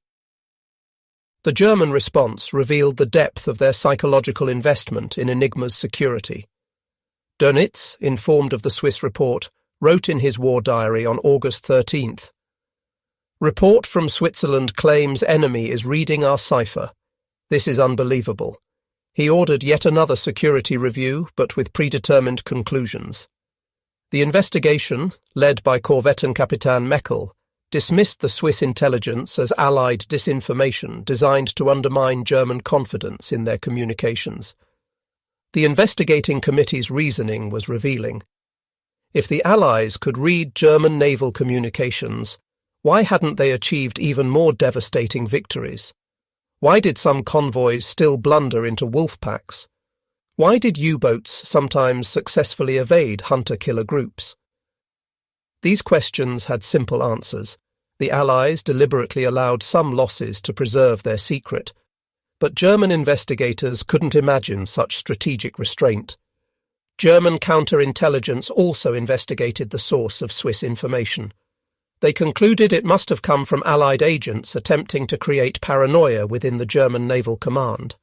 A: The German response revealed the depth of their psychological investment in Enigma's security. Dönitz, informed of the Swiss report, wrote in his war diary on August 13th, "Report from Switzerland claims enemy is reading our cipher. This is unbelievable." He ordered yet another security review, but with predetermined conclusions. The investigation, led by Korvettenkapitän Meckel, dismissed the Swiss intelligence as Allied disinformation designed to undermine German confidence in their communications. The investigating committee's reasoning was revealing. If the Allies could read German naval communications, why hadn't they achieved even more devastating victories? Why did some convoys still blunder into wolf packs? Why did U-boats sometimes successfully evade hunter-killer groups? These questions had simple answers. The Allies deliberately allowed some losses to preserve their secret, but German investigators couldn't imagine such strategic restraint. German counterintelligence also investigated the source of Swiss information. They concluded it must have come from Allied agents attempting to create paranoia within the German Naval Command.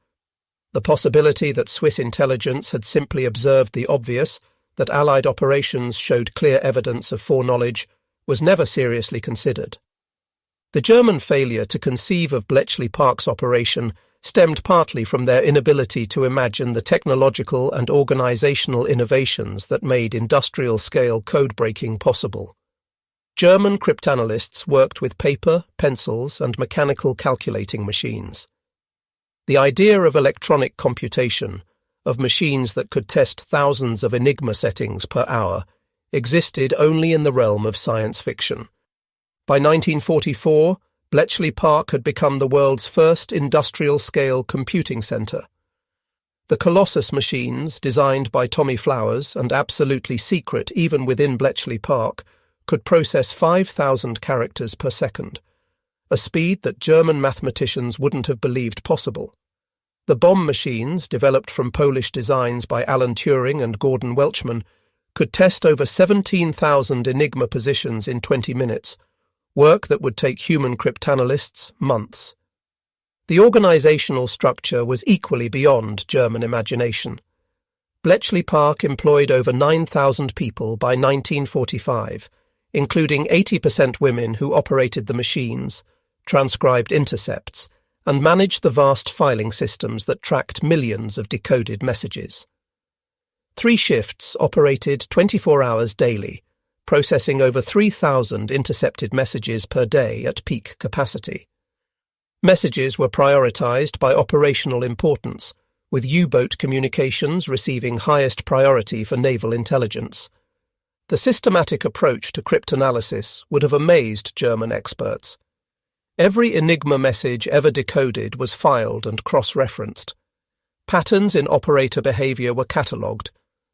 A: The possibility that Swiss intelligence had simply observed the obvious, that Allied operations showed clear evidence of foreknowledge, was never seriously considered. The German failure to conceive of Bletchley Park's operation stemmed partly from their inability to imagine the technological and organizational innovations that made industrial-scale code-breaking possible. German cryptanalysts worked with paper, pencils, and mechanical calculating machines. The idea of electronic computation, of machines that could test thousands of Enigma settings per hour, existed only in the realm of science fiction. By 1944, Bletchley Park had become the world's first industrial-scale computing centre. The Colossus machines, designed by Tommy Flowers and absolutely secret even within Bletchley Park, could process 5,000 characters per second, a speed that German mathematicians wouldn't have believed possible. The Bombe machines, developed from Polish designs by Alan Turing and Gordon Welchman, could test over 17,000 Enigma positions in 20 minutes, work that would take human cryptanalysts months. The organizational structure was equally beyond German imagination. Bletchley Park employed over 9,000 people by 1945, including 80% women who operated the machines, transcribed intercepts, and managed the vast filing systems that tracked millions of decoded messages. 3 shifts operated 24 hours daily, processing over 3,000 intercepted messages per day at peak capacity. Messages were prioritized by operational importance, with U-boat communications receiving highest priority for naval intelligence. The systematic approach to cryptanalysis would have amazed German experts. Every Enigma message ever decoded was filed and cross-referenced. Patterns in operator behavior were catalogued.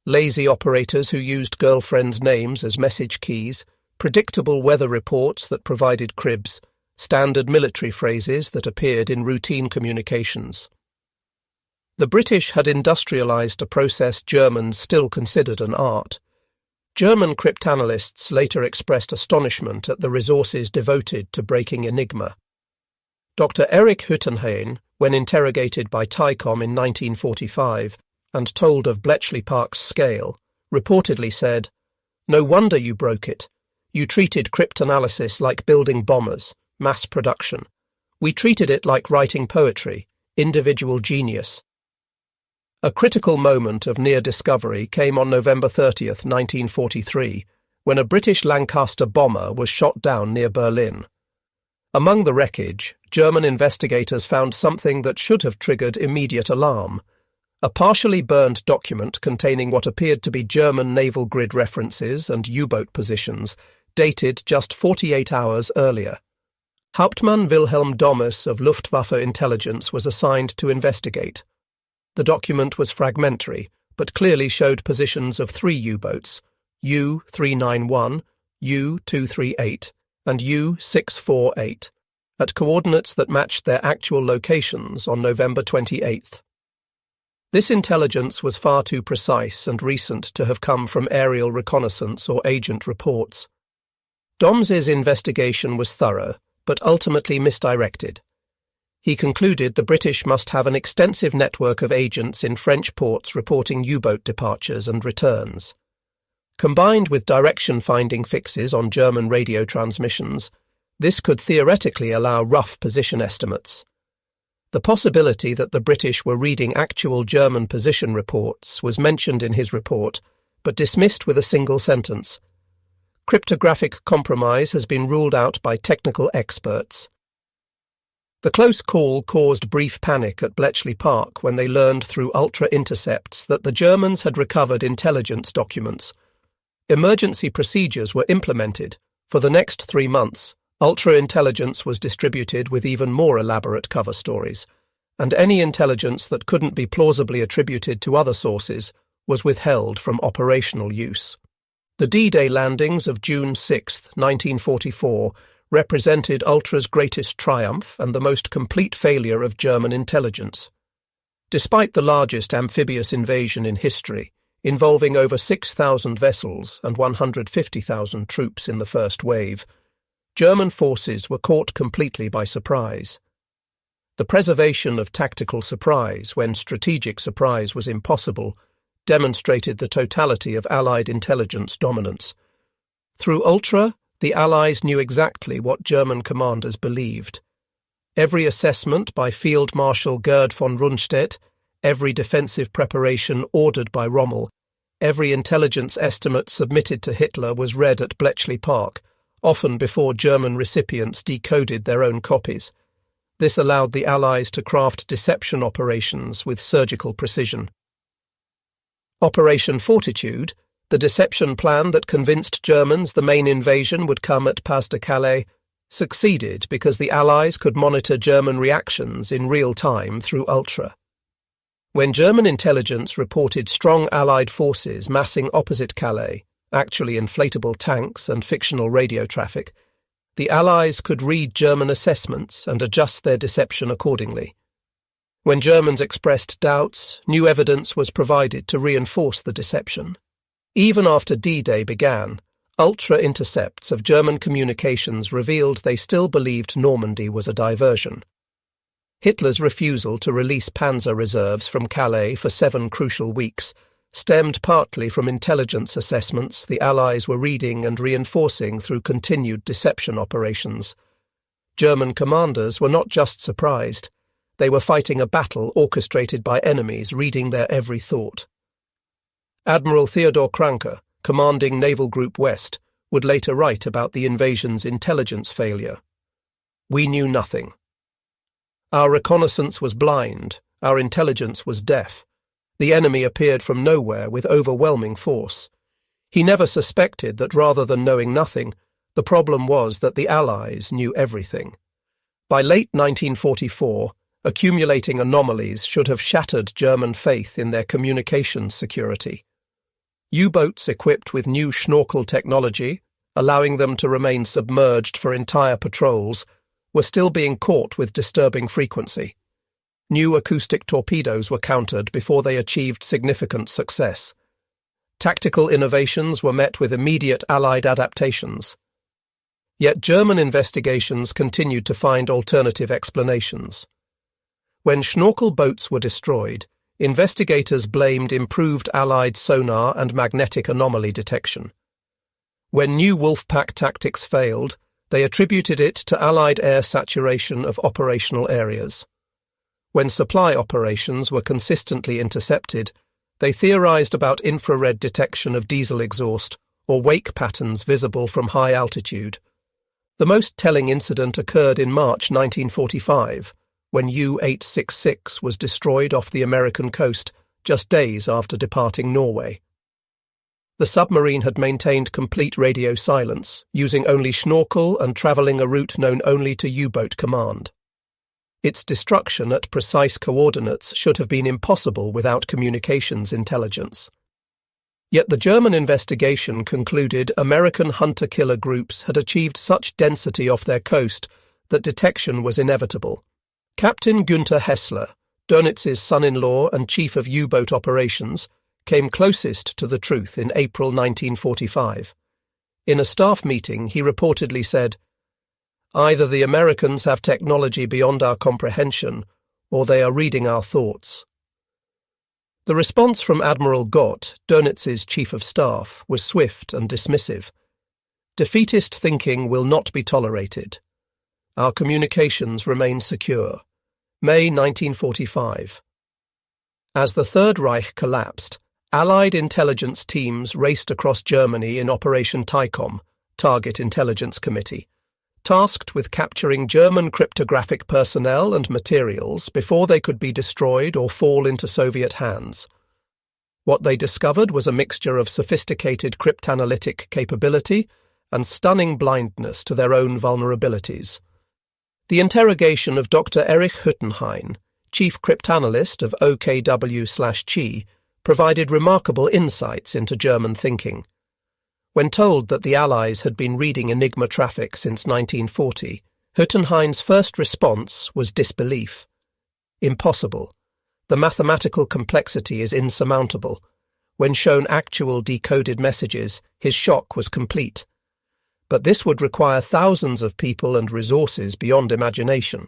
A: Lazy operators who used girlfriends' names as message keys, predictable weather reports that provided cribs, standard military phrases that appeared in routine communications. The British had industrialized a process Germans still considered an art. German cryptanalysts later expressed astonishment at the resources devoted to breaking Enigma. Dr. Erich Hüttenhain, when interrogated by TICOM in 1945, and told of Bletchley Park's scale, reportedly said, "No wonder you broke it. You treated cryptanalysis like building bombers, mass production. We treated it like writing poetry, individual genius." A critical moment of near discovery came on November 30, 1943, when a British Lancaster bomber was shot down near Berlin. Among the wreckage, German investigators found something that should have triggered immediate alarm: a partially burned document containing what appeared to be German naval grid references and U-boat positions, dated just 48 hours earlier. Hauptmann Wilhelm Dommes of Luftwaffe Intelligence was assigned to investigate. The document was fragmentary, but clearly showed positions of 3 U-boats, U-391, U-238, and U-648, at coordinates that matched their actual locations on November 28th. This intelligence was far too precise and recent to have come from aerial reconnaissance or agent reports. Dommes's investigation was thorough, but ultimately misdirected. He concluded the British must have an extensive network of agents in French ports reporting U-boat departures and returns. Combined with direction-finding fixes on German radio transmissions, this could theoretically allow rough position estimates. The possibility that the British were reading actual German position reports was mentioned in his report, but dismissed with a single sentence. Cryptographic compromise has been ruled out by technical experts. The close call caused brief panic at Bletchley Park when they learned through ultra-intercepts that the Germans had recovered intelligence documents. Emergency procedures were implemented. For the next 3 months, ultra-intelligence was distributed with even more elaborate cover stories, and any intelligence that couldn't be plausibly attributed to other sources was withheld from operational use. The D-Day landings of June 6, 1944, represented Ultra's greatest triumph and the most complete failure of German intelligence. Despite the largest amphibious invasion in history, involving over 6,000 vessels and 150,000 troops in the first wave, German forces were caught completely by surprise. The preservation of tactical surprise when strategic surprise was impossible demonstrated the totality of Allied intelligence dominance. Through Ultra, the Allies knew exactly what German commanders believed. Every assessment by Field Marshal Gerd von Rundstedt, every defensive preparation ordered by Rommel, every intelligence estimate submitted to Hitler was read at Bletchley Park, often before German recipients decoded their own copies. This allowed the Allies to craft deception operations with surgical precision. Operation Fortitude, the deception plan that convinced Germans the main invasion would come at Pas de Calais, succeeded because the Allies could monitor German reactions in real time through Ultra. When German intelligence reported strong Allied forces massing opposite Calais, actually inflatable tanks and fictional radio traffic, the Allies could read German assessments and adjust their deception accordingly. When Germans expressed doubts, new evidence was provided to reinforce the deception. Even after D-Day began, ultra-intercepts of German communications revealed they still believed Normandy was a diversion. Hitler's refusal to release panzer reserves from Calais for 7 crucial weeks stemmed partly from intelligence assessments the Allies were reading and reinforcing through continued deception operations. German commanders were not just surprised, they were fighting a battle orchestrated by enemies reading their every thought. Admiral Theodor Kranke, commanding Naval Group West, would later write about the invasion's intelligence failure. "We knew nothing. Our reconnaissance was blind, our intelligence was deaf. The enemy appeared from nowhere with overwhelming force. He never suspected that rather than knowing nothing, the problem was that the Allies knew everything." By late 1944, accumulating anomalies should have shattered German faith in their communications security. U-boats equipped with new snorkel technology, allowing them to remain submerged for entire patrols, were still being caught with disturbing frequency. New acoustic torpedoes were countered before they achieved significant success. Tactical innovations were met with immediate Allied adaptations. Yet German investigations continued to find alternative explanations. When Schnorkel boats were destroyed, investigators blamed improved Allied sonar and magnetic anomaly detection. When new Wolfpack tactics failed, they attributed it to Allied air saturation of operational areas. When supply operations were consistently intercepted, they theorized about infrared detection of diesel exhaust or wake patterns visible from high altitude. The most telling incident occurred in March 1945, when U-866 was destroyed off the American coast just days after departing Norway. The submarine had maintained complete radio silence, using only Schnorkel and travelling a route known only to U-boat command. Its destruction at precise coordinates should have been impossible without communications intelligence. Yet the German investigation concluded American hunter-killer groups had achieved such density off their coast that detection was inevitable. Captain Günther Hessler, Dönitz's son-in-law and chief of U-boat operations, came closest to the truth in April 1945. In a staff meeting, he reportedly said, "Either the Americans have technology beyond our comprehension, or they are reading our thoughts." The response from Admiral Gott, Dönitz's chief of staff, was swift and dismissive. "Defeatist thinking will not be tolerated. Our communications remain secure." May 1945. As the Third Reich collapsed, Allied intelligence teams raced across Germany in Operation TICOM, Target Intelligence Committee, tasked with capturing German cryptographic personnel and materials before they could be destroyed or fall into Soviet hands. What they discovered was a mixture of sophisticated cryptanalytic capability and stunning blindness to their own vulnerabilities. The interrogation of Dr. Erich Hüttenhain, chief cryptanalyst of OKW/Chi, provided remarkable insights into German thinking. When told that the Allies had been reading Enigma traffic since 1940, Hüttenhain's first response was disbelief. Impossible. The mathematical complexity is insurmountable. When shown actual decoded messages, his shock was complete. but this would require thousands of people and resources beyond imagination.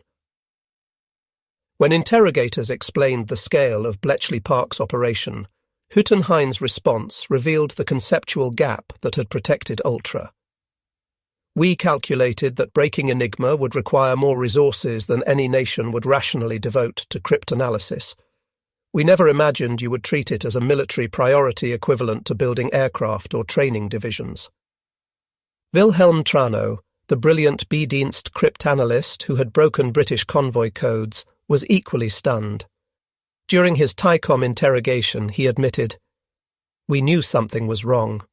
A: When interrogators explained the scale of Bletchley Park's operation, Huttenhein's response revealed the conceptual gap that had protected Ultra. "We calculated that breaking Enigma would require more resources than any nation would rationally devote to cryptanalysis. We never imagined you would treat it as a military priority equivalent to building aircraft or training divisions." Wilhelm Trano, the brilliant B-Dienst cryptanalyst who had broken British convoy codes, was equally stunned. During his TICOM interrogation, he admitted, "We knew something was wrong.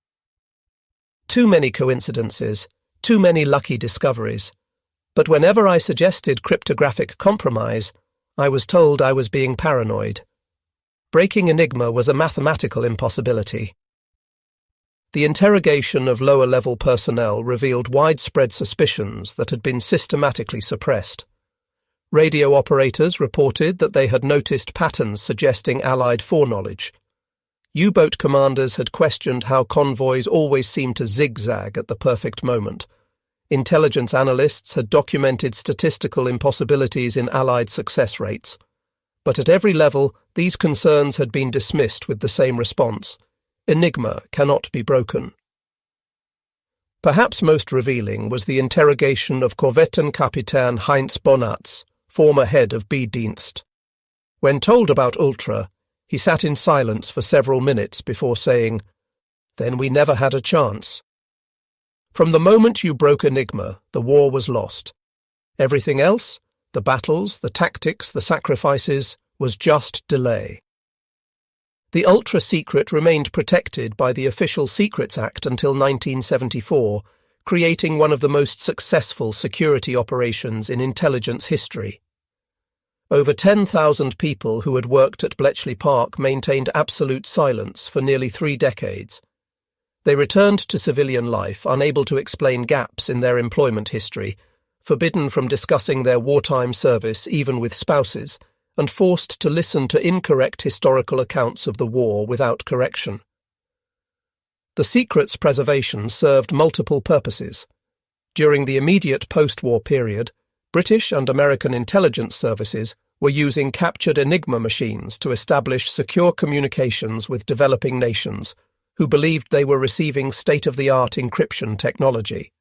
A: Too many coincidences, too many lucky discoveries. But whenever I suggested cryptographic compromise, I was told I was being paranoid. Breaking Enigma was a mathematical impossibility." The interrogation of lower-level personnel revealed widespread suspicions that had been systematically suppressed. Radio operators reported that they had noticed patterns suggesting Allied foreknowledge. U-boat commanders had questioned how convoys always seemed to zigzag at the perfect moment. Intelligence analysts had documented statistical impossibilities in Allied success rates. But at every level, these concerns had been dismissed with the same response: Enigma cannot be broken. Perhaps most revealing was the interrogation of Korvettenkapitän Heinz Bonatz, former head of B-Dienst. When told about Ultra, he sat in silence for several minutes before saying, "Then we never had a chance. From the moment you broke Enigma, the war was lost. Everything else, the battles, the tactics, the sacrifices, was just delay." The ultra-secret remained protected by the Official Secrets Act until 1974, creating one of the most successful security operations in intelligence history. Over 10,000 people who had worked at Bletchley Park maintained absolute silence for nearly 3 decades. They returned to civilian life, unable to explain gaps in their employment history, forbidden from discussing their wartime service even with spouses, and forced to listen to incorrect historical accounts of the war without correction. The secret's preservation served multiple purposes. During the immediate post-war period, British and American intelligence services were using captured Enigma machines to establish secure communications with developing nations who believed they were receiving state-of-the-art encryption technology.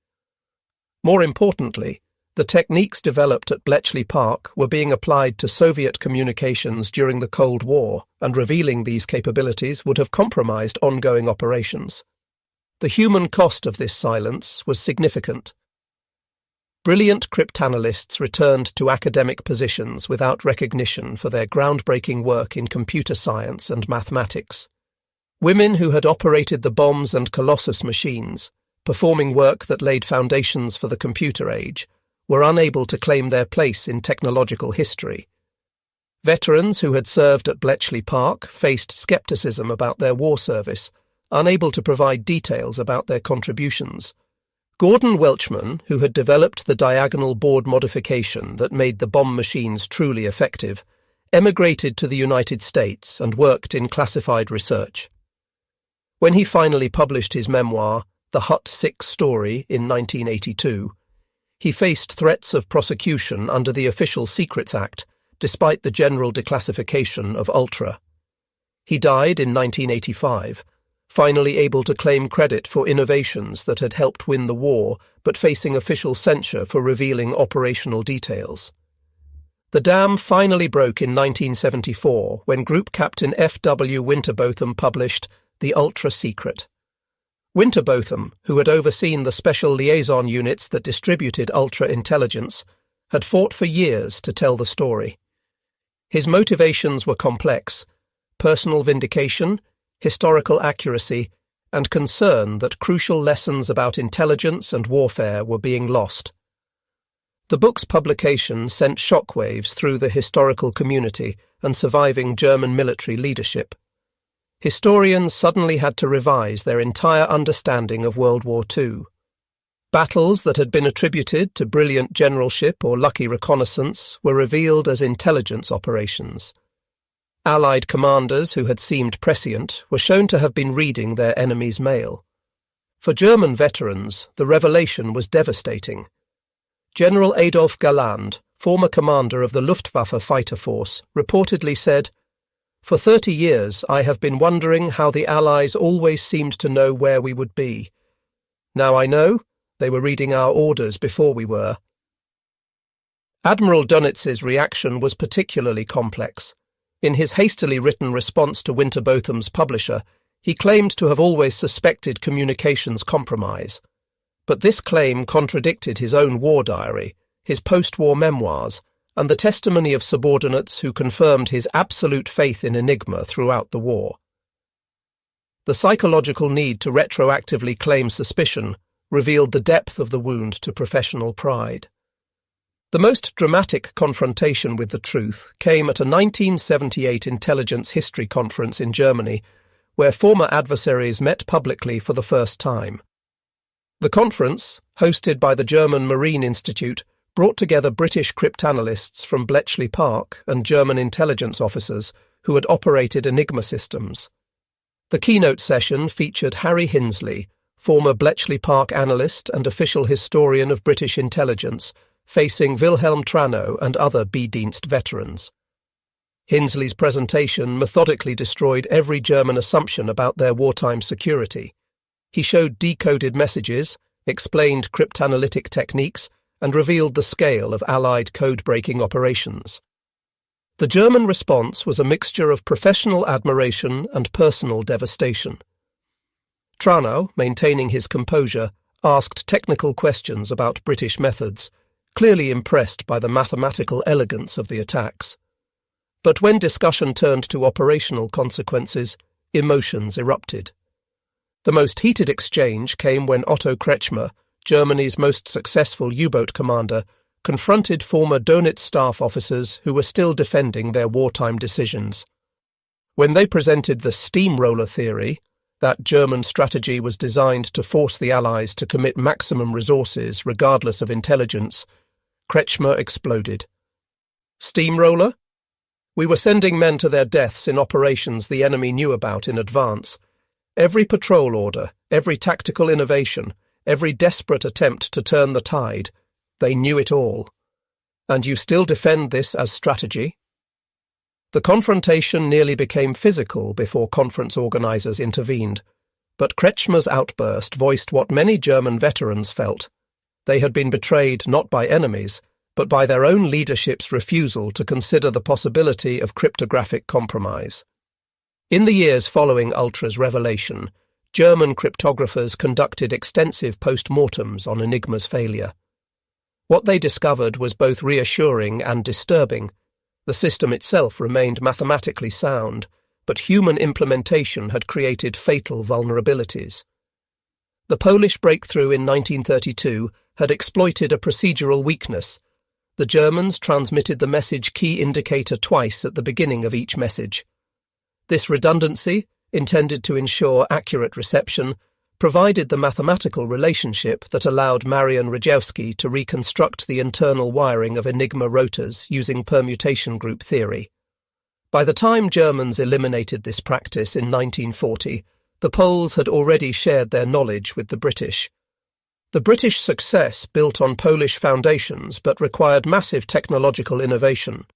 A: More importantly, the techniques developed at Bletchley Park were being applied to Soviet communications during the Cold War, and revealing these capabilities would have compromised ongoing operations. The human cost of this silence was significant. Brilliant cryptanalysts returned to academic positions without recognition for their groundbreaking work in computer science and mathematics. Women who had operated the Bombes and Colossus machines, performing work that laid foundations for the computer age, were unable to claim their place in technological history. Veterans who had served at Bletchley Park faced skepticism about their war service, unable to provide details about their contributions. Gordon Welchman, who had developed the diagonal board modification that made the bomb machines truly effective, emigrated to the United States and worked in classified research. When he finally published his memoir, The Hut 6 Story, in 1982, he faced threats of prosecution under the Official Secrets Act, despite the general declassification of Ultra. He died in 1985, finally able to claim credit for innovations that had helped win the war, but facing official censure for revealing operational details. The dam finally broke in 1974 when Group Captain F.W. Winterbotham published The Ultra Secret. Winterbotham, who had overseen the special liaison units that distributed Ultra intelligence, had fought for years to tell the story. His motivations were complex: personal vindication, historical accuracy, and concern that crucial lessons about intelligence and warfare were being lost. The book's publication sent shockwaves through the historical community and surviving German military leadership. Historians suddenly had to revise their entire understanding of World War II. Battles that had been attributed to brilliant generalship or lucky reconnaissance were revealed as intelligence operations. Allied commanders who had seemed prescient were shown to have been reading their enemy's mail. For German veterans, the revelation was devastating. General Adolf Galland, former commander of the Luftwaffe fighter force, reportedly said, "For 30 years I have been wondering how the Allies always seemed to know where we would be. Now I know, they were reading our orders before we were." Admiral Dönitz's reaction was particularly complex. In his hastily written response to Winterbotham's publisher, he claimed to have always suspected communications compromise. But this claim contradicted his own war diary, his post-war memoirs, and the testimony of subordinates who confirmed his absolute faith in Enigma throughout the war. The psychological need to retroactively claim suspicion revealed the depth of the wound to professional pride. The most dramatic confrontation with the truth came at a 1978 intelligence history conference in Germany, where former adversaries met publicly for the first time. The conference, hosted by the German Marine Institute, brought together British cryptanalysts from Bletchley Park and German intelligence officers who had operated Enigma systems. The keynote session featured Harry Hinsley, former Bletchley Park analyst and official historian of British intelligence, facing Wilhelm Trano and other B-Dienst veterans. Hinsley's presentation methodically destroyed every German assumption about their wartime security. He showed decoded messages, explained cryptanalytic techniques, and revealed the scale of Allied code-breaking operations. The German response was a mixture of professional admiration and personal devastation. Trano, maintaining his composure, asked technical questions about British methods, clearly impressed by the mathematical elegance of the attacks. But when discussion turned to operational consequences, emotions erupted. The most heated exchange came when Otto Kretschmer, Germany's most successful U-boat commander, confronted former Dönitz staff officers who were still defending their wartime decisions. When they presented the steamroller theory, that German strategy was designed to force the Allies to commit maximum resources regardless of intelligence, Kretschmer exploded. Steamroller? We were sending men to their deaths in operations the enemy knew about in advance. Every patrol order, every tactical innovation, every desperate attempt to turn the tide, they knew it all. And you still defend this as strategy? The confrontation nearly became physical before conference organizers intervened, but Kretschmer's outburst voiced what many German veterans felt. They had been betrayed not by enemies, but by their own leadership's refusal to consider the possibility of cryptographic compromise. In the years following Ultra's revelation, German cryptographers conducted extensive post-mortems on Enigma's failure. What they discovered was both reassuring and disturbing. The system itself remained mathematically sound, but human implementation had created fatal vulnerabilities. The Polish breakthrough in 1932 had exploited a procedural weakness. The Germans transmitted the message key indicator twice at the beginning of each message. This redundancy, intended to ensure accurate reception, provided the mathematical relationship that allowed Marian Rejewski to reconstruct the internal wiring of Enigma rotors using permutation group theory. By the time Germans eliminated this practice in 1940, the Poles had already shared their knowledge with the British. The British success built on Polish foundations but required massive technological innovation.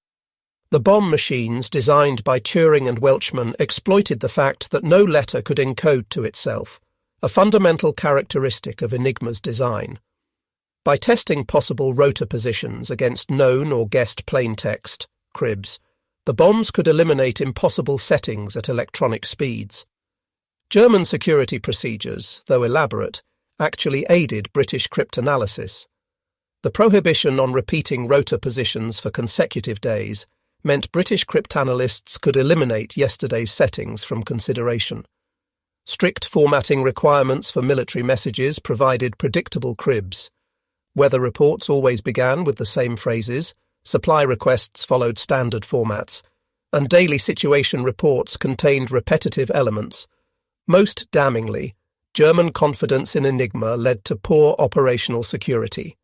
A: The Bombe machines designed by Turing and Welchman exploited the fact that no letter could encode to itself, a fundamental characteristic of Enigma's design. By testing possible rotor positions against known or guessed plaintext, cribs, the bombs could eliminate impossible settings at electronic speeds. German security procedures, though elaborate, actually aided British cryptanalysis. The prohibition on repeating rotor positions for consecutive days meant British cryptanalysts could eliminate yesterday's settings from consideration. Strict formatting requirements for military messages provided predictable cribs. Weather reports always began with the same phrases, supply requests followed standard formats, and daily situation reports contained repetitive elements. Most damningly, German confidence in Enigma led to poor operational security.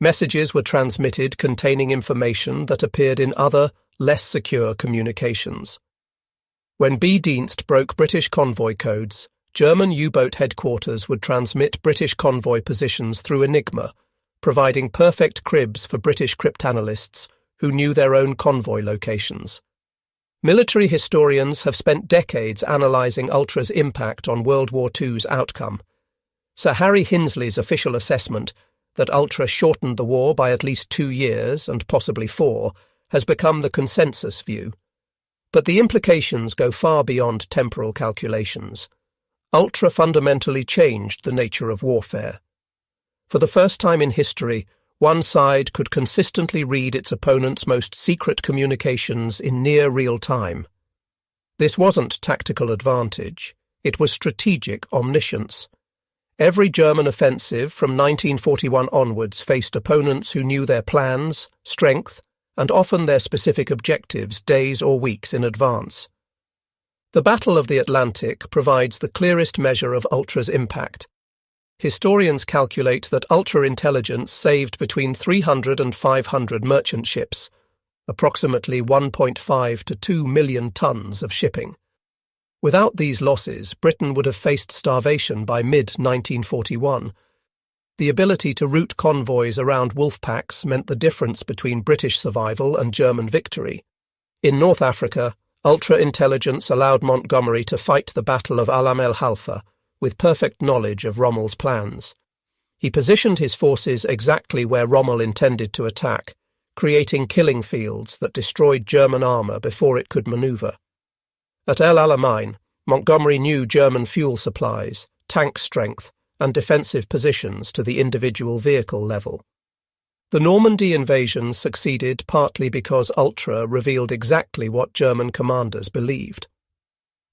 A: Messages were transmitted containing information that appeared in other, less secure communications. When B-Dienst broke British convoy codes, German U-boat headquarters would transmit British convoy positions through Enigma, providing perfect cribs for British cryptanalysts who knew their own convoy locations. Military historians have spent decades analysing Ultra's impact on World War II's outcome. Sir Harry Hinsley's official assessment that Ultra shortened the war by at least 2 years, and possibly 4, has become the consensus view. But the implications go far beyond temporal calculations. Ultra fundamentally changed the nature of warfare. For the first time in history, one side could consistently read its opponent's most secret communications in near real time. This wasn't tactical advantage, it was strategic omniscience. Every German offensive from 1941 onwards faced opponents who knew their plans, strength, and often their specific objectives days or weeks in advance. The Battle of the Atlantic provides the clearest measure of Ultra's impact. Historians calculate that Ultra intelligence saved between 300 and 500 merchant ships, approximately 1.5 to 2 million tons of shipping. Without these losses, Britain would have faced starvation by mid-1941. The ability to route convoys around wolf packs meant the difference between British survival and German victory. In North Africa, Ultra intelligence allowed Montgomery to fight the Battle of Alam el Halfa with perfect knowledge of Rommel's plans. He positioned his forces exactly where Rommel intended to attack, creating killing fields that destroyed German armour before it could manoeuvre. At El Alamein, Montgomery knew German fuel supplies, tank strength, and defensive positions to the individual vehicle level. The Normandy invasion succeeded partly because Ultra revealed exactly what German commanders believed.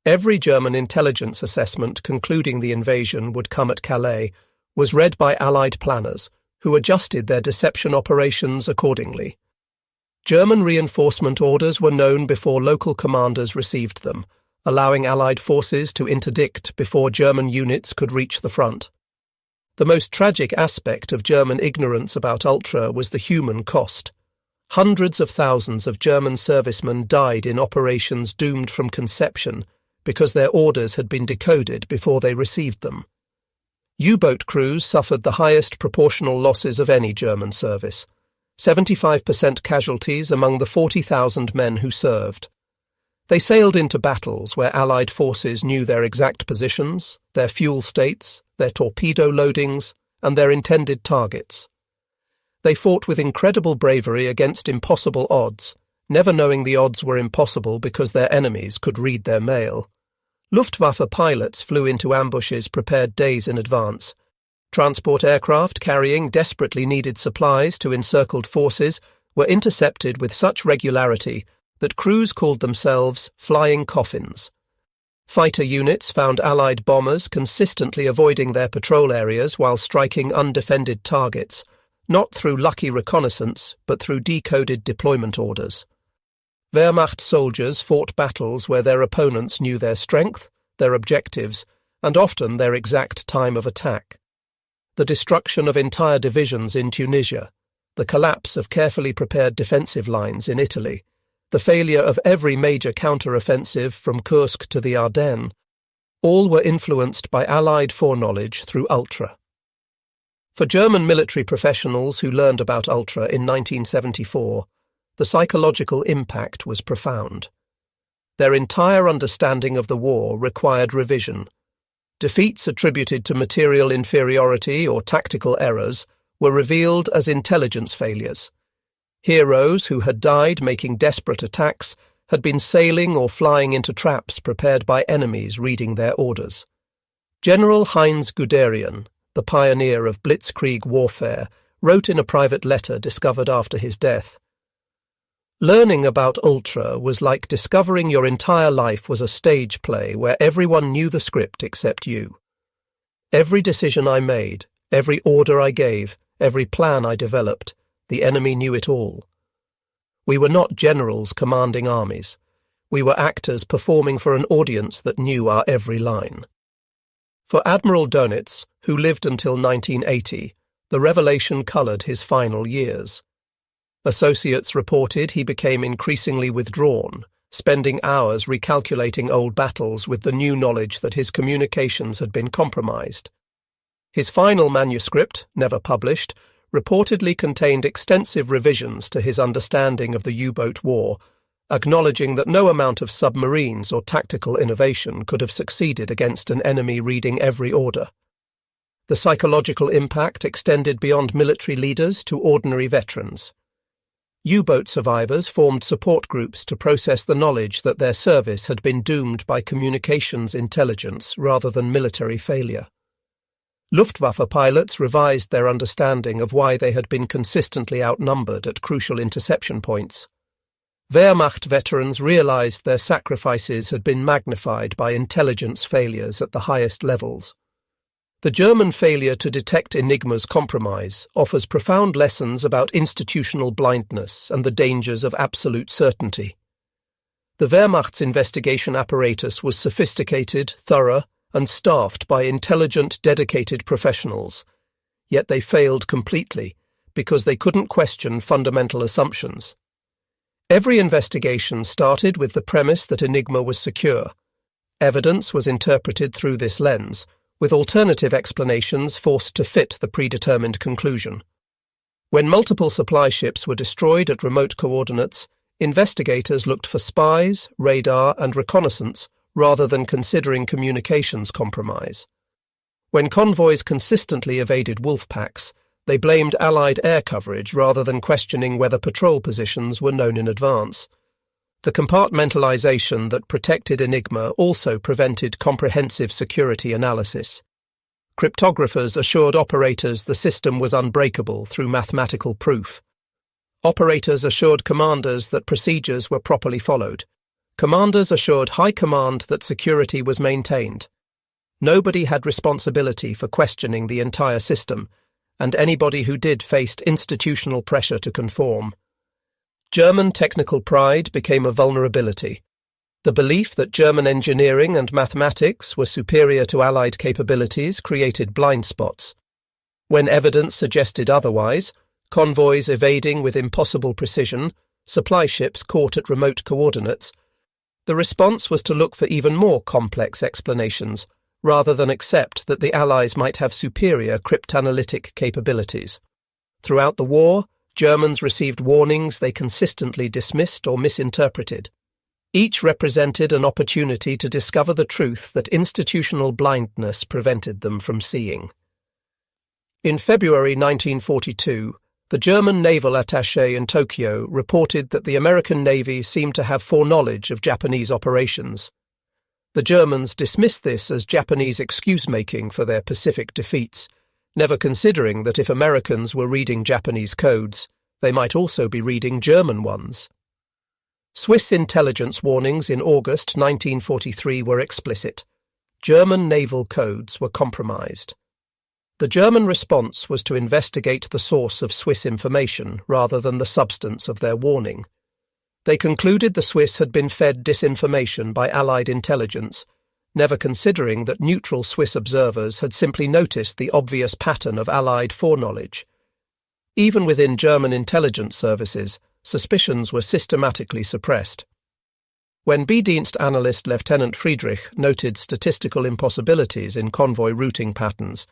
A: Every German intelligence assessment concluding the invasion would come at Calais was read by Allied planners, who adjusted their deception operations accordingly. German reinforcement orders were known before local commanders received them, allowing Allied forces to interdict before German units could reach the front. The most tragic aspect of German ignorance about Ultra was the human cost. Hundreds of thousands of German servicemen died in operations doomed from conception because their orders had been decoded before they received them. U-boat crews suffered the highest proportional losses of any German service, 75% casualties among the 40,000 men who served. They sailed into battles where Allied forces knew their exact positions, their fuel states, their torpedo loadings, and their intended targets. They fought with incredible bravery against impossible odds, never knowing the odds were impossible because their enemies could read their mail. Luftwaffe pilots flew into ambushes prepared days in advance. Transport aircraft carrying desperately needed supplies to encircled forces were intercepted with such regularity that crews called themselves flying coffins. Fighter units found Allied bombers consistently avoiding their patrol areas while striking undefended targets, not through lucky reconnaissance but through decoded deployment orders. Wehrmacht soldiers fought battles where their opponents knew their strength, their objectives, and often their exact time of attack. The destruction of entire divisions in Tunisia, the collapse of carefully prepared defensive lines in Italy, the failure of every major counter-offensive from Kursk to the Ardennes, all were influenced by Allied foreknowledge through Ultra. For German military professionals who learned about Ultra in 1974, the psychological impact was profound. Their entire understanding of the war required revision. Defeats attributed to material inferiority or tactical errors were revealed as intelligence failures. Heroes who had died making desperate attacks had been sailing or flying into traps prepared by enemies reading their orders. General Heinz Guderian, the pioneer of blitzkrieg warfare, wrote in a private letter discovered after his death, "Learning about Ultra was like discovering your entire life was a stage play where everyone knew the script except you. Every decision I made, every order I gave, every plan I developed, the enemy knew it all. We were not generals commanding armies. We were actors performing for an audience that knew our every line." For Admiral Dönitz, who lived until 1980, the revelation coloured his final years. Associates reported he became increasingly withdrawn, spending hours recalculating old battles with the new knowledge that his communications had been compromised. His final manuscript, never published, reportedly contained extensive revisions to his understanding of the U-boat war, acknowledging that no amount of submarines or tactical innovation could have succeeded against an enemy reading every order. The psychological impact extended beyond military leaders to ordinary veterans. U-boat survivors formed support groups to process the knowledge that their service had been doomed by communications intelligence rather than military failure. Luftwaffe pilots revised their understanding of why they had been consistently outnumbered at crucial interception points. Wehrmacht veterans realized their sacrifices had been magnified by intelligence failures at the highest levels. The German failure to detect Enigma's compromise offers profound lessons about institutional blindness and the dangers of absolute certainty. The Wehrmacht's investigation apparatus was sophisticated, thorough, and staffed by intelligent, dedicated professionals, yet they failed completely because they couldn't question fundamental assumptions. Every investigation started with the premise that Enigma was secure. Evidence was interpreted through this lens, with alternative explanations forced to fit the predetermined conclusion. When multiple supply ships were destroyed at remote coordinates, investigators looked for spies, radar, and reconnaissance rather than considering communications compromise. When convoys consistently evaded wolf packs, they blamed Allied air coverage rather than questioning whether patrol positions were known in advance. The compartmentalization that protected Enigma also prevented comprehensive security analysis. Cryptographers assured operators the system was unbreakable through mathematical proof. Operators assured commanders that procedures were properly followed. Commanders assured High Command that security was maintained. Nobody had responsibility for questioning the entire system, and anybody who did faced institutional pressure to conform. German technical pride became a vulnerability. The belief that German engineering and mathematics were superior to Allied capabilities created blind spots. When evidence suggested otherwise, convoys evading with impossible precision, supply ships caught at remote coordinates, the response was to look for even more complex explanations, rather than accept that the Allies might have superior cryptanalytic capabilities. Throughout the war, Germans received warnings they consistently dismissed or misinterpreted. Each represented an opportunity to discover the truth that institutional blindness prevented them from seeing. In February 1942, the German naval attaché in Tokyo reported that the American Navy seemed to have foreknowledge of Japanese operations. The Germans dismissed this as Japanese excuse-making for their Pacific defeats, never considering that if Americans were reading Japanese codes, they might also be reading German ones. Swiss intelligence warnings in August 1943 were explicit. German naval codes were compromised. The German response was to investigate the source of Swiss information rather than the substance of their warning. They concluded the Swiss had been fed disinformation by Allied intelligence, never considering that neutral Swiss observers had simply noticed the obvious pattern of Allied foreknowledge. Even within German intelligence services, suspicions were systematically suppressed. When B-Dienst analyst Lieutenant Friedrich noted statistical impossibilities in convoy routing patterns,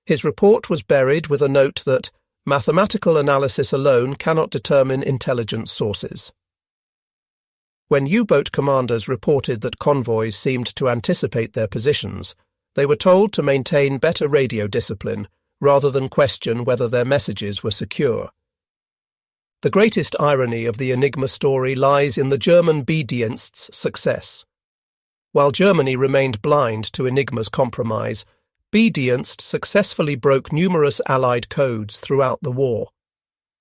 A: his report was buried with a note that mathematical analysis alone cannot determine intelligence sources. When U-boat commanders reported that convoys seemed to anticipate their positions, they were told to maintain better radio discipline rather than question whether their messages were secure. The greatest irony of the Enigma story lies in the German B-Dienst's success. While Germany remained blind to Enigma's compromise, B-Dienst successfully broke numerous Allied codes throughout the war.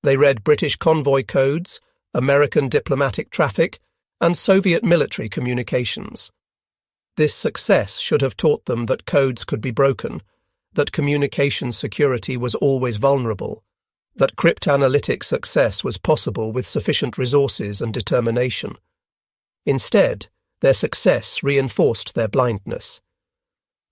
A: They read British convoy codes, American diplomatic traffic, and Soviet military communications. This success should have taught them that codes could be broken, that communication security was always vulnerable, that cryptanalytic success was possible with sufficient resources and determination. Instead, their success reinforced their blindness.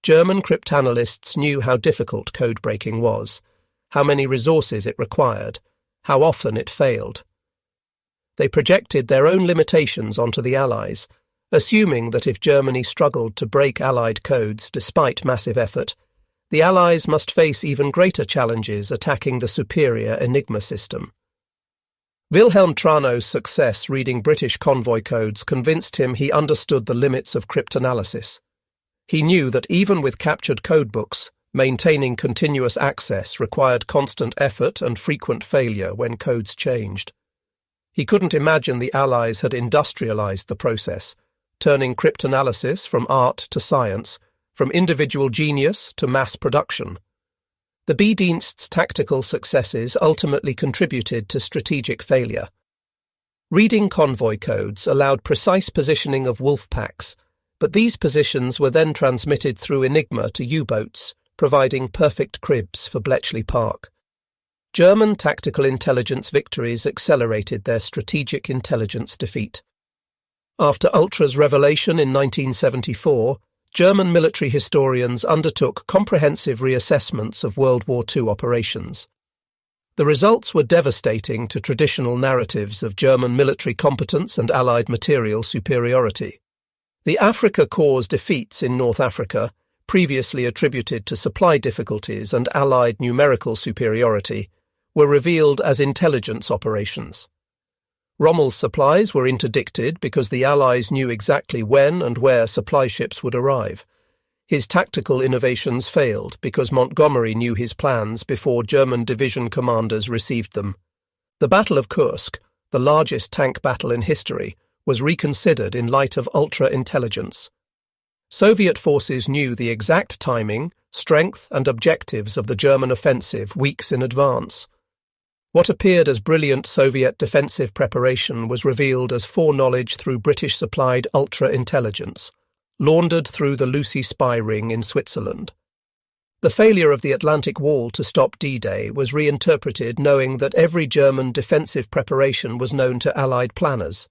A: German cryptanalysts knew how difficult code-breaking was, how many resources it required, how often it failed. They projected their own limitations onto the Allies, assuming that if Germany struggled to break Allied codes despite massive effort, the Allies must face even greater challenges attacking the superior Enigma system. Wilhelm Trano's success reading British convoy codes convinced him he understood the limits of cryptanalysis. He knew that even with captured codebooks, maintaining continuous access required constant effort and frequent failure when codes changed. He couldn't imagine the Allies had industrialized the process, turning cryptanalysis from art to science, from individual genius to mass production. The B-Dienst's tactical successes ultimately contributed to strategic failure. Reading convoy codes allowed precise positioning of wolf packs, but these positions were then transmitted through Enigma to U-boats, providing perfect cribs for Bletchley Park. German tactical intelligence victories accelerated their strategic intelligence defeat. After Ultra's revelation in 1974, German military historians undertook comprehensive reassessments of World War II operations. The results were devastating to traditional narratives of German military competence and Allied material superiority. The Afrika Korps defeats in North Africa, previously attributed to supply difficulties and Allied numerical superiority, were revealed as intelligence operations. Rommel's supplies were interdicted because the Allies knew exactly when and where supply ships would arrive. His tactical innovations failed because Montgomery knew his plans before German division commanders received them. The Battle of Kursk, the largest tank battle in history, was reconsidered in light of ultra-intelligence. Soviet forces knew the exact timing, strength, and objectives of the German offensive weeks in advance. What appeared as brilliant Soviet defensive preparation was revealed as foreknowledge through British-supplied ultra-intelligence, laundered through the Lucy spy ring in Switzerland. The failure of the Atlantic Wall to stop D-Day was reinterpreted knowing that every German defensive preparation was known to Allied planners.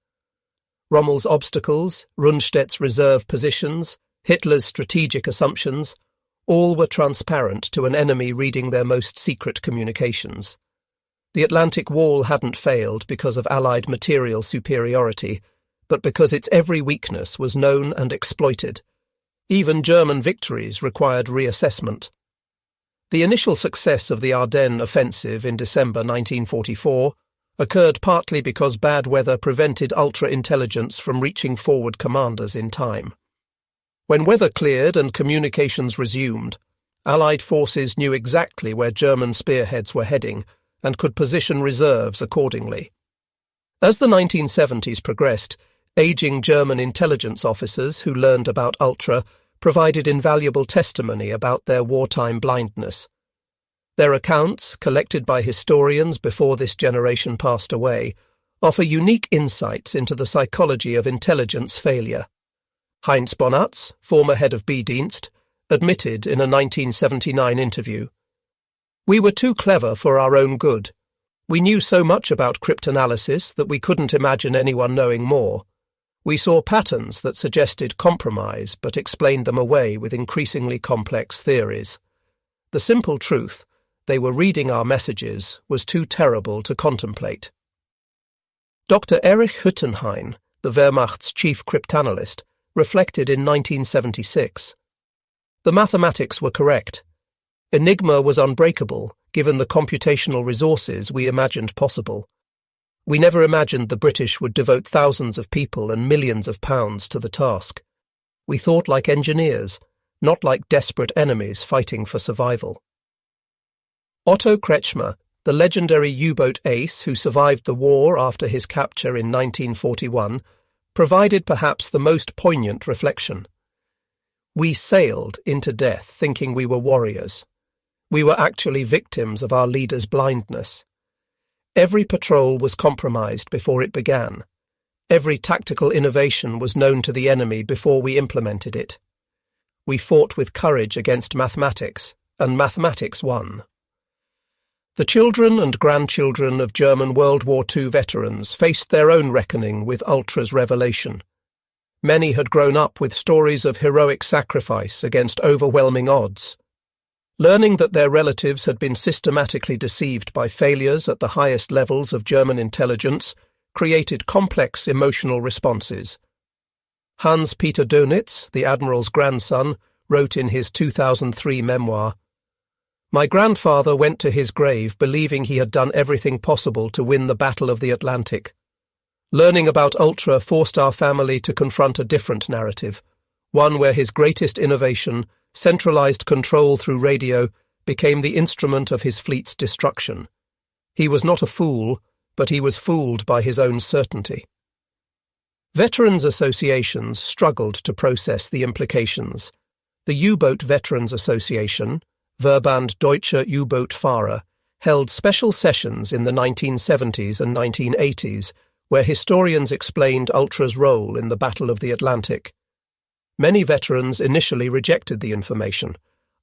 A: Rommel's obstacles, Rundstedt's reserve positions, Hitler's strategic assumptions, all were transparent to an enemy reading their most secret communications. The Atlantic Wall hadn't failed because of Allied material superiority, but because its every weakness was known and exploited. Even German victories required reassessment. The initial success of the Ardennes offensive in December 1944 occurred partly because bad weather prevented ultra-intelligence from reaching forward commanders in time. When weather cleared and communications resumed, Allied forces knew exactly where German spearheads were heading and could position reserves accordingly. As the 1970s progressed, aging German intelligence officers who learned about Ultra provided invaluable testimony about their wartime blindness. Their accounts, collected by historians before this generation passed away, offer unique insights into the psychology of intelligence failure. Heinz Bonatz, former head of B-Dienst, admitted in a 1979 interview, "We were too clever for our own good. We knew so much about cryptanalysis that we couldn't imagine anyone knowing more. We saw patterns that suggested compromise but explained them away with increasingly complex theories. The simple truth, they were reading our messages, was too terrible to contemplate." Dr. Erich Hüttenhain, the Wehrmacht's chief cryptanalyst, reflected in 1976. The mathematics were correct. Enigma was unbreakable, given the computational resources we imagined possible. We never imagined the British would devote thousands of people and millions of pounds to the task. We thought like engineers, not like desperate enemies fighting for survival. Otto Kretschmer, the legendary U-boat ace who survived the war after his capture in 1941, provided perhaps the most poignant reflection. We sailed into death thinking we were warriors. We were actually victims of our leader's blindness. Every patrol was compromised before it began. Every tactical innovation was known to the enemy before we implemented it. We fought with courage against mathematics, and mathematics won. The children and grandchildren of German World War II veterans faced their own reckoning with Ultra's revelation. Many had grown up with stories of heroic sacrifice against overwhelming odds. Learning that their relatives had been systematically deceived by failures at the highest levels of German intelligence created complex emotional responses. Hans-Peter Dönitz, the Admiral's grandson, wrote in his 2003 memoir, "My grandfather went to his grave believing he had done everything possible to win the Battle of the Atlantic. Learning about Ultra forced our family to confront a different narrative, one where his greatest innovation, centralized control through radio, became the instrument of his fleet's destruction. He was not a fool, but he was fooled by his own certainty." Veterans associations struggled to process the implications. The U-Boat Veterans Association, Verband Deutscher U-Boot-Fahrer, held special sessions in the 1970s and 1980s where historians explained Ultra's role in the Battle of the Atlantic. Many veterans initially rejected the information,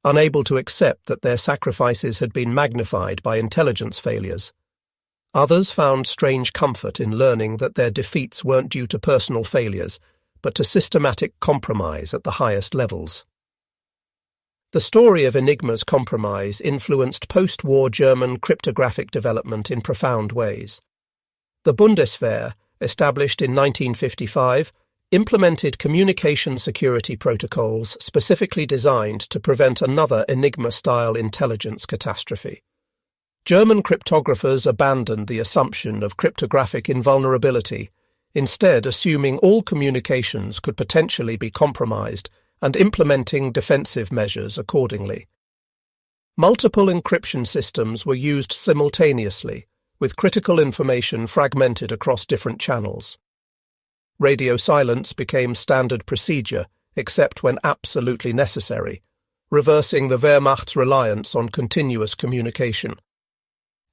A: unable to accept that their sacrifices had been magnified by intelligence failures. Others found strange comfort in learning that their defeats weren't due to personal failures, but to systematic compromise at the highest levels. The story of Enigma's compromise influenced post-war German cryptographic development in profound ways. The Bundeswehr, established in 1955, implemented communication security protocols specifically designed to prevent another Enigma-style intelligence catastrophe. German cryptographers abandoned the assumption of cryptographic invulnerability, instead assuming all communications could potentially be compromised and implementing defensive measures accordingly. Multiple encryption systems were used simultaneously, with critical information fragmented across different channels. Radio silence became standard procedure, except when absolutely necessary, reversing the Wehrmacht's reliance on continuous communication.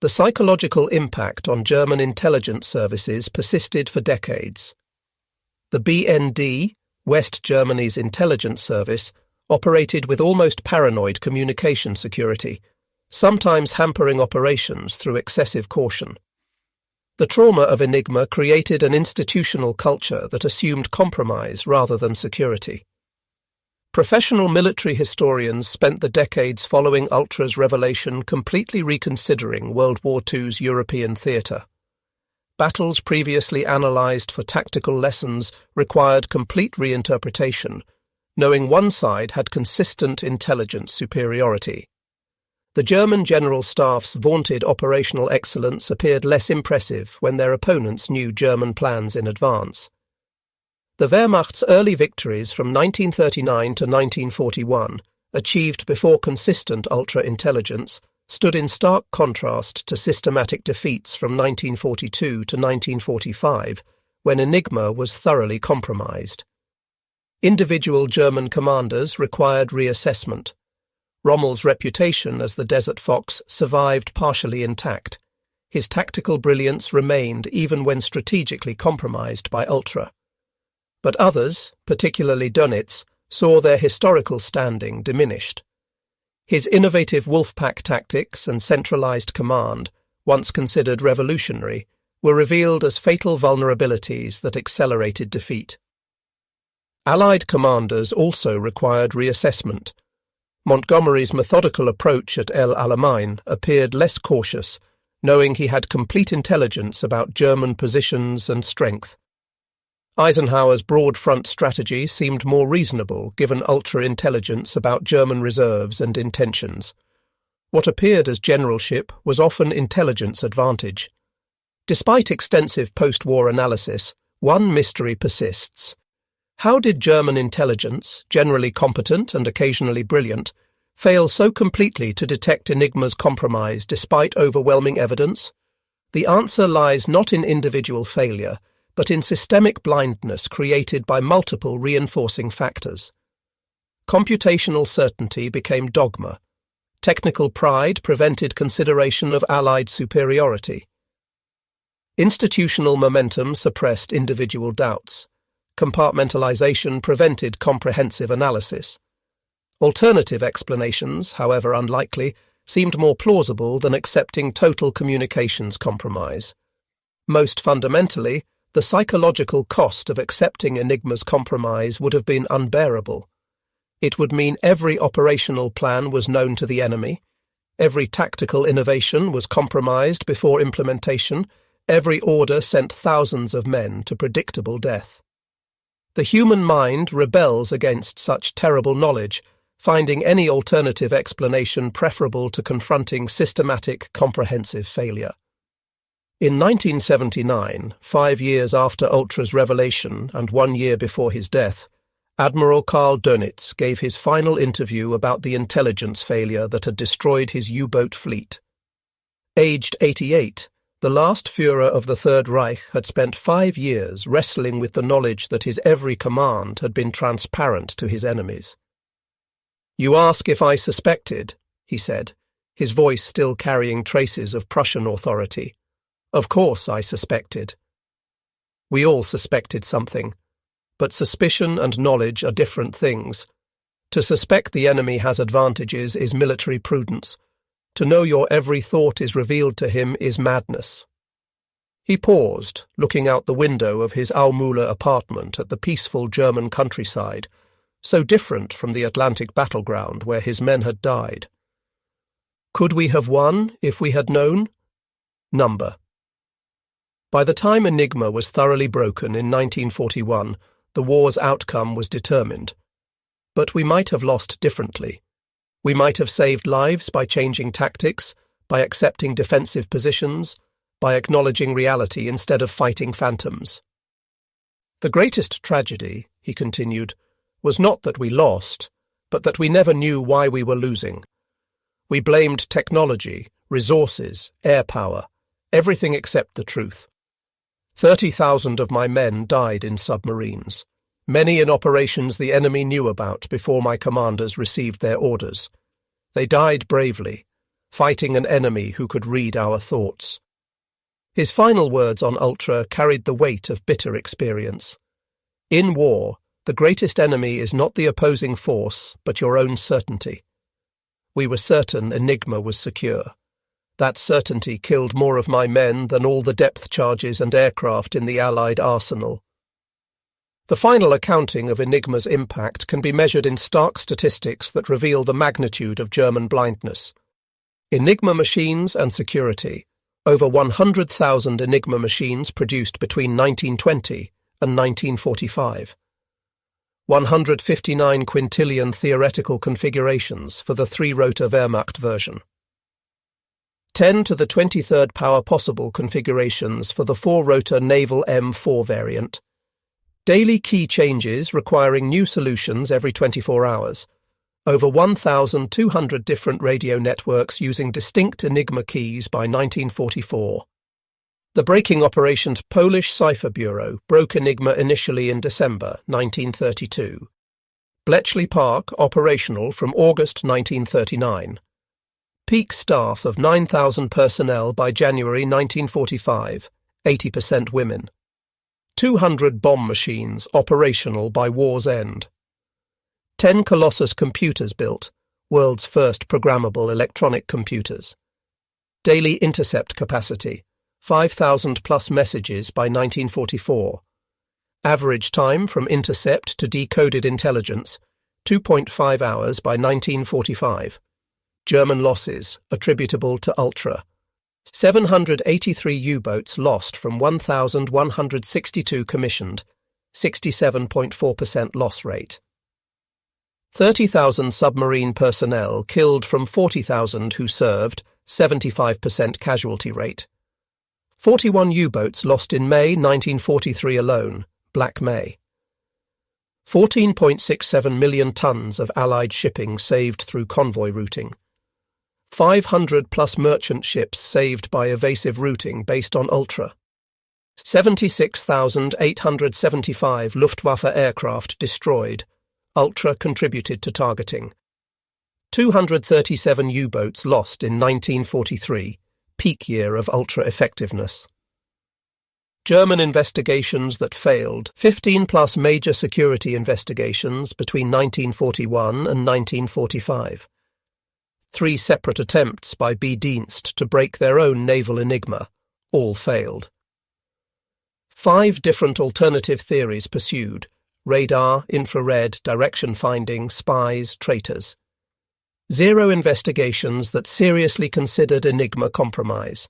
A: The psychological impact on German intelligence services persisted for decades. The BND, West Germany's intelligence service, operated with almost paranoid communication security, sometimes hampering operations through excessive caution. The trauma of Enigma created an institutional culture that assumed compromise rather than security. Professional military historians spent the decades following Ultra's revelation completely reconsidering World War II's European theatre. Battles previously analysed for tactical lessons required complete reinterpretation, knowing one side had consistent intelligence superiority. The German General Staff's vaunted operational excellence appeared less impressive when their opponents knew German plans in advance. The Wehrmacht's early victories from 1939 to 1941, achieved before consistent ultra-intelligence, stood in stark contrast to systematic defeats from 1942 to 1945, when Enigma was thoroughly compromised. Individual German commanders required reassessment. Rommel's reputation as the Desert Fox survived partially intact. His tactical brilliance remained even when strategically compromised by Ultra. But others, particularly Dönitz, saw their historical standing diminished. His innovative Wolfpack tactics and centralized command, once considered revolutionary, were revealed as fatal vulnerabilities that accelerated defeat. Allied commanders also required reassessment. Montgomery's methodical approach at El Alamein appeared less cautious, knowing he had complete intelligence about German positions and strength. Eisenhower's broad front strategy seemed more reasonable given ultra-intelligence about German reserves and intentions. What appeared as generalship was often intelligence advantage. Despite extensive post-war analysis, one mystery persists. How did German intelligence, generally competent and occasionally brilliant, fail so completely to detect Enigma's compromise despite overwhelming evidence? The answer lies not in individual failure, but in systemic blindness created by multiple reinforcing factors. Computational certainty became dogma. Technical pride prevented consideration of Allied superiority. Institutional momentum suppressed individual doubts. Compartmentalization prevented comprehensive analysis. Alternative explanations, however unlikely, seemed more plausible than accepting total communications compromise. Most fundamentally, the psychological cost of accepting Enigma's compromise would have been unbearable. It would mean every operational plan was known to the enemy, every tactical innovation was compromised before implementation, every order sent thousands of men to predictable death. The human mind rebels against such terrible knowledge, finding any alternative explanation preferable to confronting systematic, comprehensive failure. In 1979, 5 years after Ultra's revelation and 1 year before his death, Admiral Karl Dönitz gave his final interview about the intelligence failure that had destroyed his U-boat fleet. Aged 88, the last Führer of the Third Reich had spent 5 years wrestling with the knowledge that his every command had been transparent to his enemies. "You ask if I suspected," he said, his voice still carrying traces of Prussian authority. "Of course I suspected." We all suspected something, but suspicion and knowledge are different things. To suspect the enemy has advantages is military prudence. To know your every thought is revealed to him is madness. He paused, looking out the window of his Aumühle apartment at the peaceful German countryside, so different from the Atlantic battleground where his men had died. Could we have won if we had known? Number. By the time Enigma was thoroughly broken in 1941, the war's outcome was determined. But we might have lost differently. We might have saved lives by changing tactics, by accepting defensive positions, by acknowledging reality instead of fighting phantoms. The greatest tragedy, he continued, was not that we lost, but that we never knew why we were losing. We blamed technology, resources, air power, everything except the truth. 30,000 of my men died in submarines, many in operations the enemy knew about before my commanders received their orders. They died bravely, fighting an enemy who could read our thoughts. His final words on Ultra carried the weight of bitter experience. In war, the greatest enemy is not the opposing force, but your own certainty. We were certain Enigma was secure. That certainty killed more of my men than all the depth charges and aircraft in the Allied arsenal. The final accounting of Enigma's impact can be measured in stark statistics that reveal the magnitude of German blindness. Enigma machines and security. Over 100,000 Enigma machines produced between 1920 and 1945. 159 quintillion theoretical configurations for the 3-rotor Wehrmacht version. 10 to the 23rd power possible configurations for the 4-rotor naval M4 variant. Daily key changes requiring new solutions every 24 hours. Over 1,200 different radio networks using distinct Enigma keys by 1944. The breaking operation Polish Cipher Bureau broke Enigma initially in December 1932. Bletchley Park operational from August 1939. Peak staff of 9,000 personnel by January 1945, 80% women. 200 bomb machines operational by war's end. 10 Colossus computers built, world's first programmable electronic computers. Daily intercept capacity, 5,000 plus messages by 1944. Average time from intercept to decoded intelligence, 2.5 hours by 1945. German losses attributable to Ultra. 783 U-boats lost from 1,162 commissioned, 67.4% loss rate. 30,000 submarine personnel killed from 40,000 who served, 75% casualty rate. 41 U-boats lost in May 1943 alone, Black May. 14.67 million tons of Allied shipping saved through convoy routing. 500 plus merchant ships saved by evasive routing based on Ultra. 76,875 Luftwaffe aircraft destroyed. Ultra contributed to targeting. 237 U-boats lost in 1943, peak year of Ultra effectiveness. German investigations that failed, 15 plus major security investigations between 1941 and 1945. 3 separate attempts by B. Dienst to break their own naval Enigma, all failed. 5 different alternative theories pursued: radar, infrared, direction finding, spies, traitors. 0 investigations that seriously considered Enigma compromise.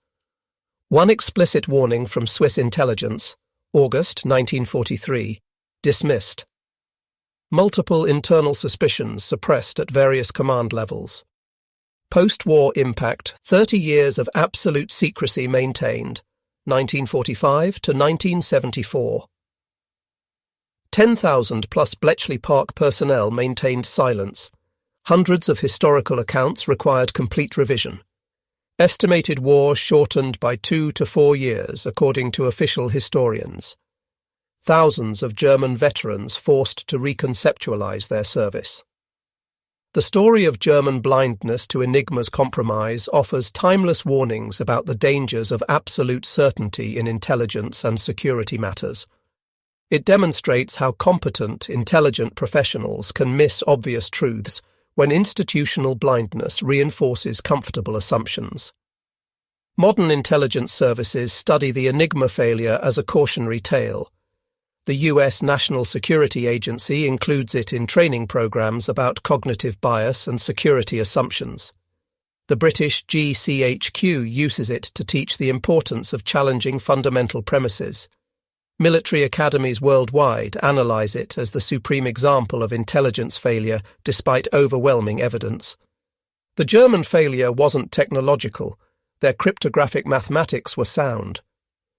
A: One explicit warning from Swiss intelligence, August 1943, dismissed. Multiple internal suspicions suppressed at various command levels. Post-war impact, 30 years of absolute secrecy maintained, 1945 to 1974. 10,000 plus Bletchley Park personnel maintained silence. Hundreds of historical accounts required complete revision. Estimated war shortened by 2 to 4 years, according to official historians. Thousands of German veterans forced to reconceptualize their service. The story of German blindness to Enigma's compromise offers timeless warnings about the dangers of absolute certainty in intelligence and security matters. It demonstrates how competent, intelligent professionals can miss obvious truths when institutional blindness reinforces comfortable assumptions. Modern intelligence services study the Enigma failure as a cautionary tale. The U.S. National Security Agency includes it in training programs about cognitive bias and security assumptions. The British GCHQ uses it to teach the importance of challenging fundamental premises. Military academies worldwide analyze it as the supreme example of intelligence failure despite overwhelming evidence. The German failure wasn't technological. Their cryptographic mathematics were sound.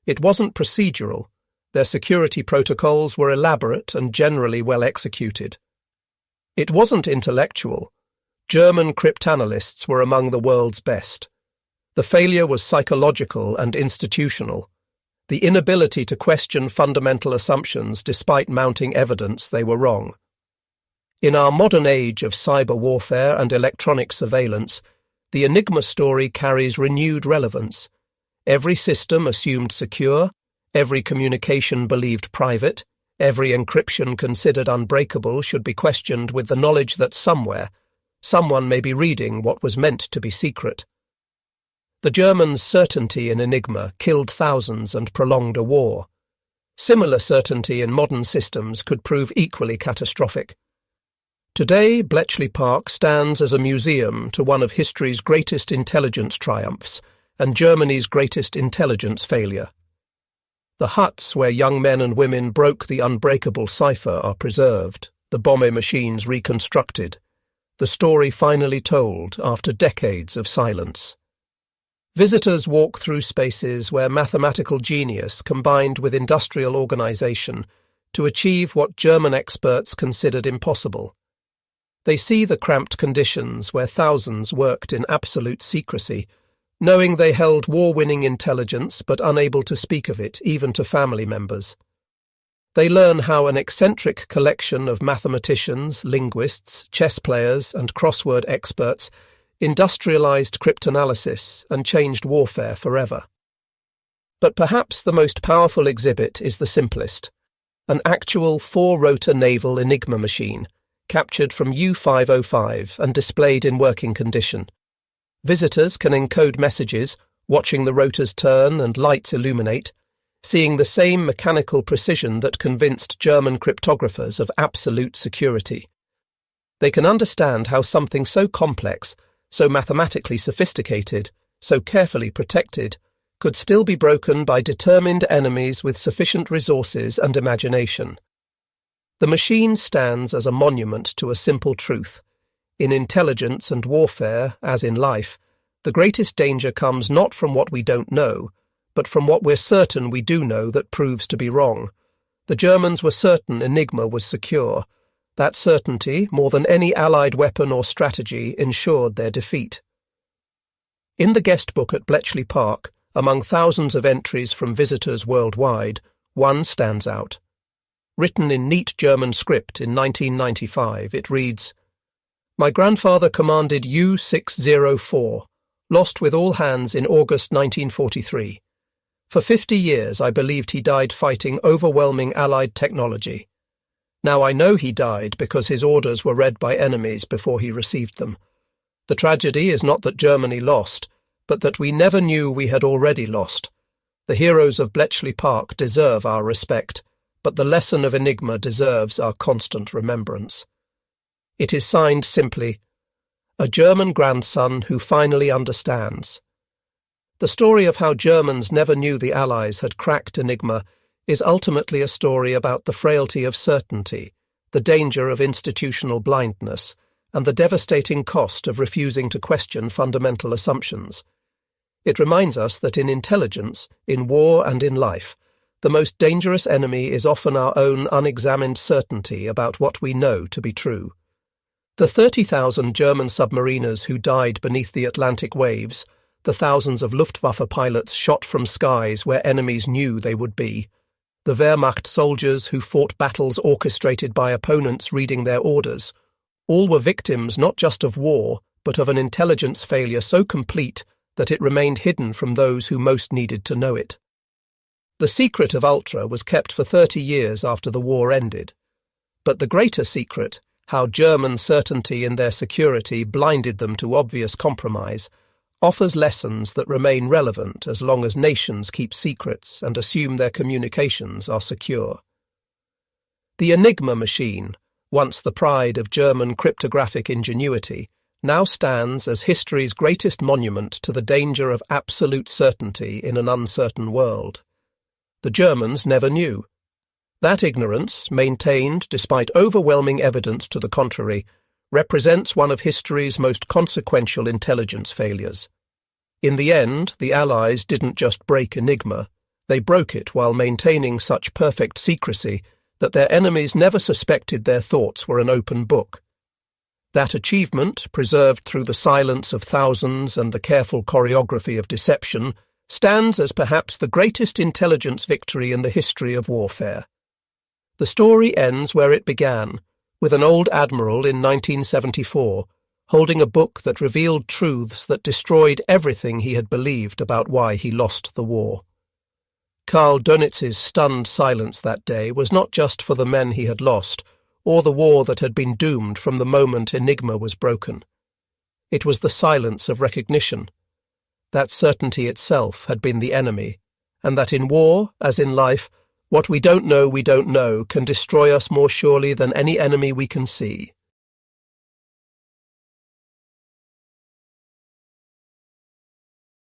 A: It wasn't procedural. Their security protocols were elaborate and generally well executed. It wasn't intellectual. German cryptanalysts were among the world's best. The failure was psychological and institutional. The inability to question fundamental assumptions despite mounting evidence they were wrong. In our modern age of cyber warfare and electronic surveillance, the Enigma story carries renewed relevance. Every system assumed secure, every communication believed private, every encryption considered unbreakable should be questioned with the knowledge that somewhere, someone may be reading what was meant to be secret. The Germans' certainty in Enigma killed thousands and prolonged a war. Similar certainty in modern systems could prove equally catastrophic. Today, Bletchley Park stands as a museum to one of history's greatest intelligence triumphs and Germany's greatest intelligence failure. The huts where young men and women broke the unbreakable cipher are preserved, the Bombe machines reconstructed, the story finally told after decades of silence. Visitors walk through spaces where mathematical genius combined with industrial organization to achieve what German experts considered impossible. They see the cramped conditions where thousands worked in absolute secrecy, knowing they held war-winning intelligence but unable to speak of it even to family members. They learn how an eccentric collection of mathematicians, linguists, chess players, and crossword experts industrialized cryptanalysis and changed warfare forever. But perhaps the most powerful exhibit is the simplest, an actual four-rotor naval Enigma machine, captured from U-505 and displayed in working condition. Visitors can encode messages, watching the rotors turn and lights illuminate, seeing the same mechanical precision that convinced German cryptographers of absolute security. They can understand how something so complex, so mathematically sophisticated, so carefully protected, could still be broken by determined enemies with sufficient resources and imagination. The machine stands as a monument to a simple truth. In intelligence and warfare, as in life, the greatest danger comes not from what we don't know, but from what we're certain we do know that proves to be wrong. The Germans were certain Enigma was secure. That certainty, more than any Allied weapon or strategy, ensured their defeat. In the guest book at Bletchley Park, among thousands of entries from visitors worldwide, one stands out. Written in neat German script in 1995, it reads, "My grandfather commanded U-604, lost with all hands in August 1943. For 50 years I believed he died fighting overwhelming Allied technology. Now I know he died because his orders were read by enemies before he received them. The tragedy is not that Germany lost, but that we never knew we had already lost. The heroes of Bletchley Park deserve our respect, but the lesson of Enigma deserves our constant remembrance." It is signed simply, "A German grandson who finally understands." The story of how Germans never knew the Allies had cracked Enigma is ultimately a story about the frailty of certainty, the danger of institutional blindness, and the devastating cost of refusing to question fundamental assumptions. It reminds us that in intelligence, in war and in life, the most dangerous enemy is often our own unexamined certainty about what we know to be true. The 30,000 German submariners who died beneath the Atlantic waves, the thousands of Luftwaffe pilots shot from skies where enemies knew they would be, the Wehrmacht soldiers who fought battles orchestrated by opponents reading their orders, all were victims not just of war, but of an intelligence failure so complete that it remained hidden from those who most needed to know it. The secret of Ultra was kept for 30 years after the war ended. But the greater secret, how German certainty in their security blinded them to obvious compromise, offers lessons that remain relevant as long as nations keep secrets and assume their communications are secure. The Enigma machine, once the pride of German cryptographic ingenuity, now stands as history's greatest monument to the danger of absolute certainty in an uncertain world. The Germans never knew. That ignorance, maintained despite overwhelming evidence to the contrary, represents one of history's most consequential intelligence failures. In the end, the Allies didn't just break Enigma, they broke it while maintaining such perfect secrecy that their enemies never suspected their thoughts were an open book. That achievement, preserved through the silence of thousands and the careful choreography of deception, stands as perhaps the greatest intelligence victory in the history of warfare. The story ends where it began, with an old admiral in 1974, holding a book that revealed truths that destroyed everything he had believed about why he lost the war. Karl Dönitz's stunned silence that day was not just for the men he had lost, or the war that had been doomed from the moment Enigma was broken. It was the silence of recognition. That certainty itself had been the enemy, and that in war, as in life, what we don't know can destroy us more surely than any enemy we can see.